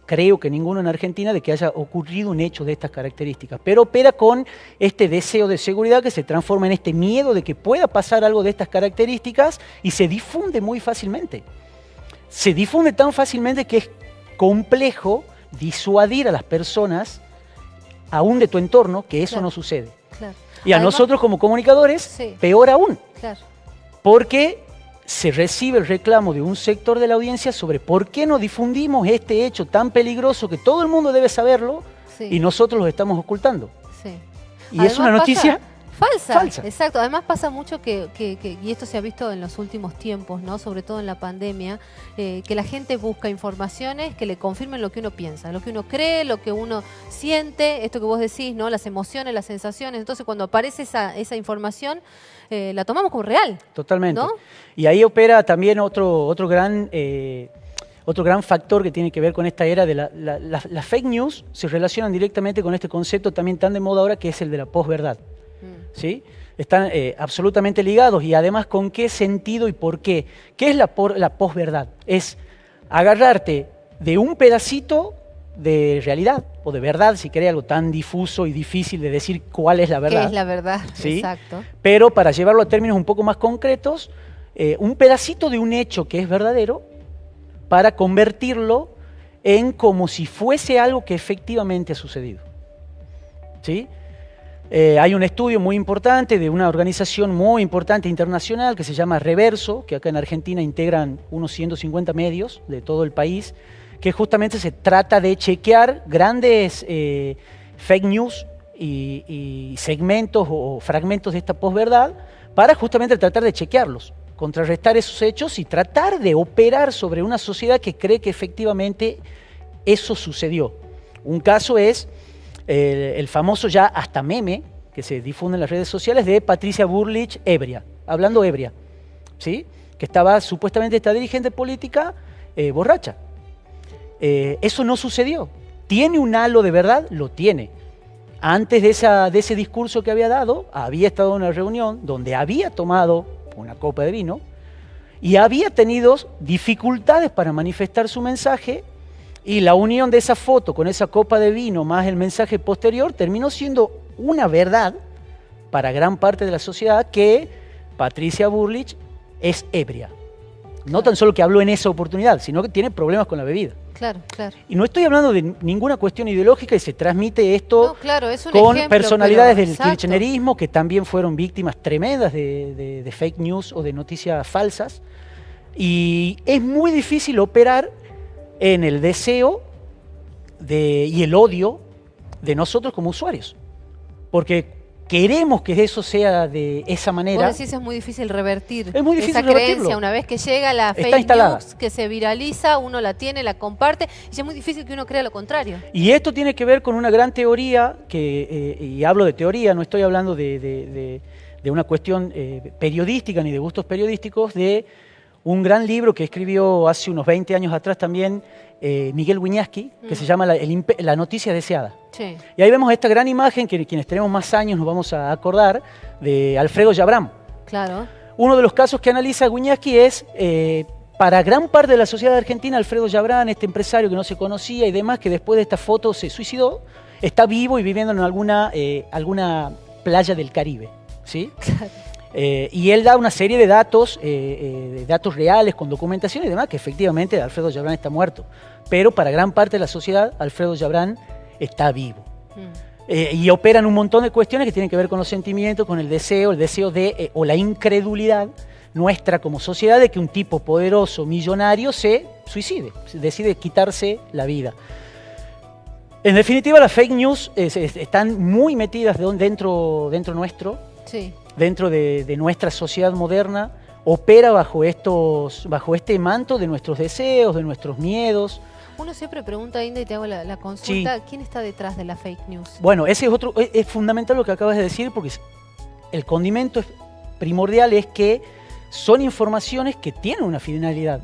creo que ninguno en Argentina, de que haya ocurrido un hecho de estas características, pero opera con este deseo de seguridad que se transforma en este miedo de que pueda pasar algo de estas características y se difunde muy fácilmente. Se difunde tan fácilmente que es complejo disuadir a las personas, aún de tu entorno, que eso no sucede. Claro. Y a Además, nosotros como comunicadores, Sí. peor aún, Claro. porque se recibe el reclamo de un sector de la audiencia sobre por qué no difundimos este hecho tan peligroso que todo el mundo debe saberlo Sí. y nosotros lo estamos ocultando. Sí. Y es una noticia falsa. Exacto. Además pasa mucho y esto se ha visto en los últimos tiempos, ¿no? Sobre todo en la pandemia, que la gente busca informaciones que le confirmen lo que uno piensa, lo que uno cree, lo que uno siente, esto que vos decís, ¿no? Las emociones, las sensaciones. Entonces cuando aparece esa información, la tomamos como real. Totalmente. ¿No? Y ahí opera también otro gran factor que tiene que ver con esta era de las fake news, se relacionan directamente con este concepto también tan de moda ahora que es el de la posverdad. ¿Sí? Están absolutamente ligados y además con qué sentido y por qué. ¿Qué es la posverdad? Es agarrarte de un pedacito de realidad o de verdad, si querés, algo tan difuso y difícil de decir cuál es la verdad. ¿Qué es la verdad? ¿Sí? Exacto. Pero para llevarlo a términos un poco más concretos, un pedacito de un hecho que es verdadero para convertirlo en como si fuese algo que efectivamente ha sucedido. ¿Sí? Hay un estudio muy importante de una organización muy importante internacional que se llama Reverso, que acá en Argentina integran unos 150 medios de todo el país, que justamente se trata de chequear grandes fake news y segmentos o fragmentos de esta posverdad para justamente tratar de chequearlos, contrarrestar esos hechos y tratar de operar sobre una sociedad que cree que efectivamente eso sucedió. Un caso es el famoso ya hasta meme que se difunde en las redes sociales de Patricia Bullrich ebria, hablando ebria, ¿sí? Que estaba supuestamente esta dirigente política borracha. Eso no sucedió. ¿Tiene un halo de verdad? Lo tiene. Antes de ese discurso que había dado, había estado en una reunión donde había tomado una copa de vino y había tenido dificultades para manifestar su mensaje. Y la unión de esa foto con esa copa de vino más el mensaje posterior terminó siendo una verdad para gran parte de la sociedad que Patricia Bullrich es ebria. No tan solo que habló en esa oportunidad, sino que tiene problemas con la bebida. Claro, claro. Y no estoy hablando de ninguna cuestión ideológica y se transmite esto es un con ejemplo, personalidades pero, del exacto, kirchnerismo que también fueron víctimas tremendas de fake news o de noticias falsas. Y es muy difícil operar en el deseo y el odio de nosotros como usuarios. Porque queremos que eso sea de esa manera. Vos decís es muy difícil revertir Es muy difícil esa revertirlo. creencia. Una vez que llega la Está fake instalada. news, que se viraliza, uno la tiene, la comparte, y es muy difícil que uno crea lo contrario. Y esto tiene que ver con una gran teoría, y hablo de teoría, no estoy hablando de una cuestión periodística ni de gustos periodísticos, de un gran libro que escribió hace unos 20 años atrás también Miguel Wiñaski, que se llama La noticia deseada. Sí. Y ahí vemos esta gran imagen que quienes tenemos más años nos vamos a acordar de Alfredo Jabram. Claro. Uno de los casos que analiza Wiñaski es, para gran parte de la sociedad argentina, Alfredo Jabram, este empresario que no se conocía y demás, que después de esta foto se suicidó, está vivo y viviendo en alguna playa del Caribe, ¿sí? Claro. Y él da una serie de datos reales, con documentación y demás, que efectivamente Alfredo Jabram está muerto. Pero para gran parte de la sociedad, Alfredo Jabram está vivo. Y operan un montón de cuestiones que tienen que ver con los sentimientos, con el deseo de, o la incredulidad nuestra como sociedad de que un tipo poderoso, millonario, se suicide, decide quitarse la vida. En definitiva, las fake news están muy metidas dentro nuestro, Sí. dentro de nuestra sociedad moderna, opera bajo este manto de nuestros deseos, de nuestros miedos. Uno siempre pregunta, Inda, y te hago la consulta, sí. ¿Quién está detrás de la fake news? Bueno, ese es fundamental lo que acabas de decir, porque el condimento primordial es que son informaciones que tienen una finalidad.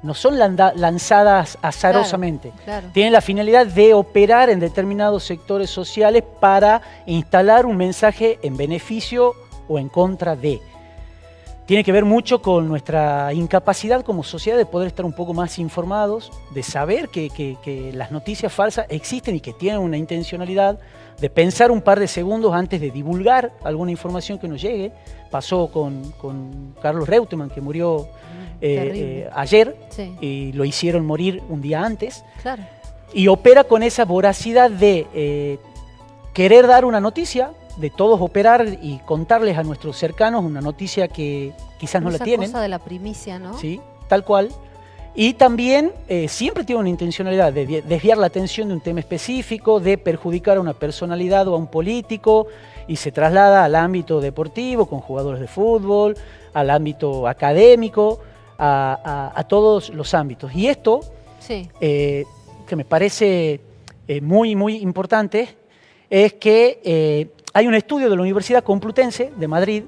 No son lanzadas azarosamente. Claro. Tienen la finalidad de operar en determinados sectores sociales para instalar un mensaje en beneficio o en contra de. Tiene que ver mucho con nuestra incapacidad como sociedad de poder estar un poco más informados, de saber que las noticias falsas existen y que tienen una intencionalidad, de pensar un par de segundos antes de divulgar alguna información que nos llegue. Pasó con Carlos Reutemann, que murió ayer, sí. Y lo hicieron morir un día antes. Claro. Y opera con esa voracidad de querer dar una noticia, de todos operar y contarles a nuestros cercanos una noticia que quizás no la tienen. Esa cosa de la primicia, ¿no? Sí, tal cual. Y también siempre tiene una intencionalidad de desviar la atención de un tema específico, de perjudicar a una personalidad o a un político, y se traslada al ámbito deportivo, con jugadores de fútbol, al ámbito académico, a todos los ámbitos. Y esto, sí. Que me parece muy, muy importante, es que hay un estudio de la Universidad Complutense de Madrid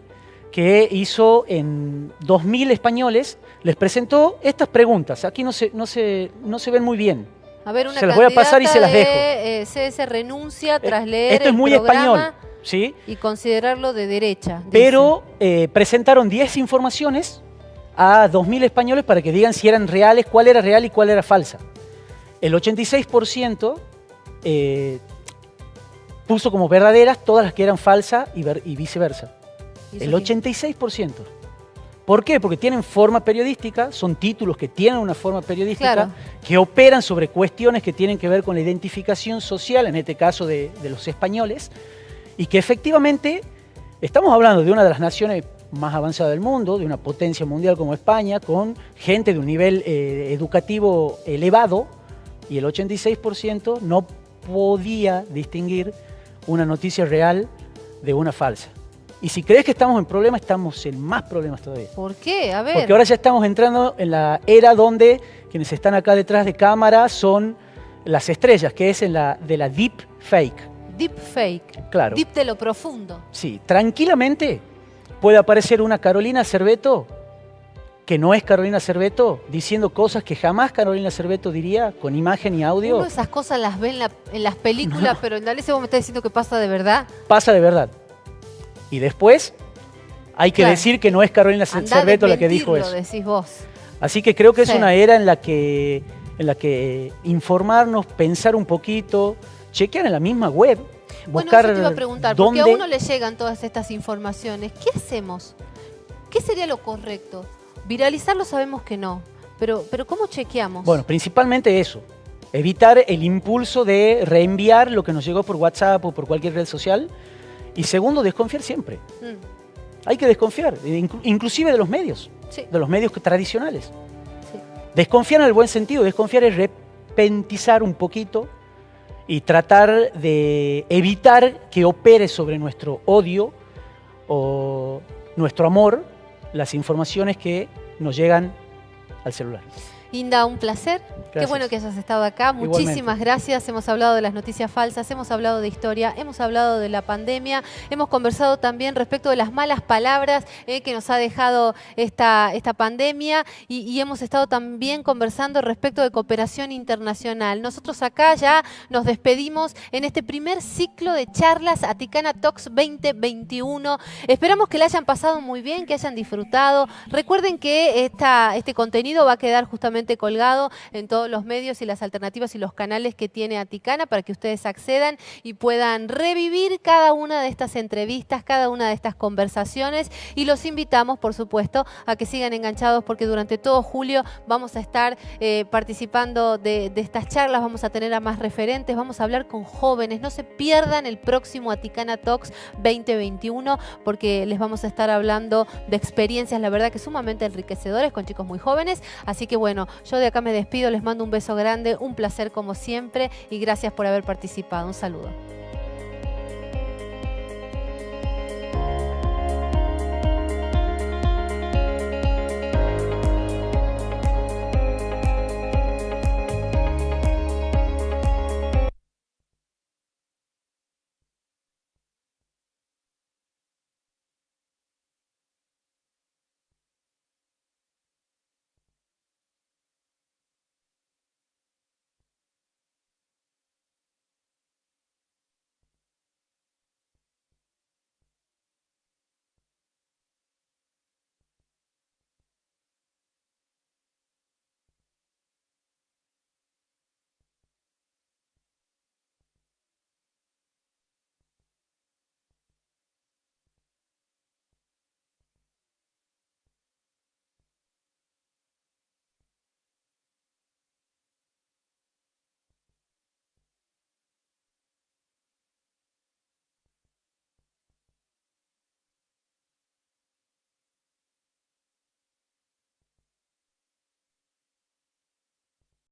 que hizo en 2.000 españoles, les presentó estas preguntas. Aquí no se ven muy bien. A ver, una se las voy a pasar y se las dejo. CS renuncia tras leer esto es muy español, ¿sí? Y considerarlo de derecha. Pero presentaron 10 informaciones a 2.000 españoles para que digan si eran reales, cuál era real y cuál era falsa. El 86% puso como verdaderas todas las que eran falsas y viceversa. El 86%. ¿Por qué? Porque tienen forma periodística, son títulos que tienen una forma periodística, claro, que operan sobre cuestiones que tienen que ver con la identificación social, en este caso de los españoles, y que efectivamente estamos hablando de una de las naciones más avanzadas del mundo, de una potencia mundial como España, con gente de un nivel educativo elevado, y el 86% no podía distinguir una noticia real de una falsa. Y si crees que estamos en problemas, estamos en más problemas todavía. ¿Por qué? A ver. Porque ahora ya estamos entrando en la era donde quienes están acá detrás de cámara son las estrellas, que es de la deep fake. Deep fake. Claro. Deep de lo profundo. Sí, tranquilamente puede aparecer una Carolina Cervetto, que no es Carolina Cervetto, diciendo cosas que jamás Carolina Cervetto diría, con imagen y audio. Uno esas cosas las ve en las películas, no. Pero en Dalece vos me estás diciendo que pasa de verdad. Pasa de verdad. Y después hay que decir que no es Carolina Cervetto la que dijo eso. Decís vos. Así que creo que es una era en la que informarnos, pensar un poquito, chequear en la misma web, buscar. Bueno, eso te iba a preguntar, porque a uno le llegan todas estas informaciones. ¿Qué hacemos? ¿Qué sería lo correcto? Viralizarlo sabemos que no, pero ¿cómo chequeamos? Bueno, principalmente eso. Evitar el impulso de reenviar lo que nos llegó por WhatsApp o por cualquier red social. Y segundo, desconfiar siempre. Hay que desconfiar, inclusive de los medios, sí, de los medios tradicionales. Sí. Desconfiar en el buen sentido, desconfiar es repentizar un poquito y tratar de evitar que opere sobre nuestro odio o nuestro amor las informaciones que nos llegan al celular. Inda, un placer. Gracias. Qué bueno que hayas estado acá. Igualmente. Muchísimas gracias. Hemos hablado de las noticias falsas, hemos hablado de historia, hemos hablado de la pandemia, hemos conversado también respecto de las malas palabras que nos ha dejado esta pandemia y hemos estado también conversando respecto de cooperación internacional. Nosotros acá ya nos despedimos en este primer ciclo de charlas Aticana Talks 2021. Esperamos que la hayan pasado muy bien, que hayan disfrutado. Recuerden que este contenido va a quedar justamente colgado en todos los medios y las alternativas y los canales que tiene Aticana para que ustedes accedan y puedan revivir cada una de estas entrevistas, cada una de estas conversaciones, y los invitamos, por supuesto, a que sigan enganchados porque durante todo julio vamos a estar participando de estas charlas, vamos a tener a más referentes, vamos a hablar con jóvenes. No se pierdan el próximo Aticana Talks 2021 porque les vamos a estar hablando de experiencias, la verdad que sumamente enriquecedoras con chicos muy jóvenes. Así que bueno, yo de acá me despido, les mando un beso grande, un placer como siempre y gracias por haber participado. Un saludo.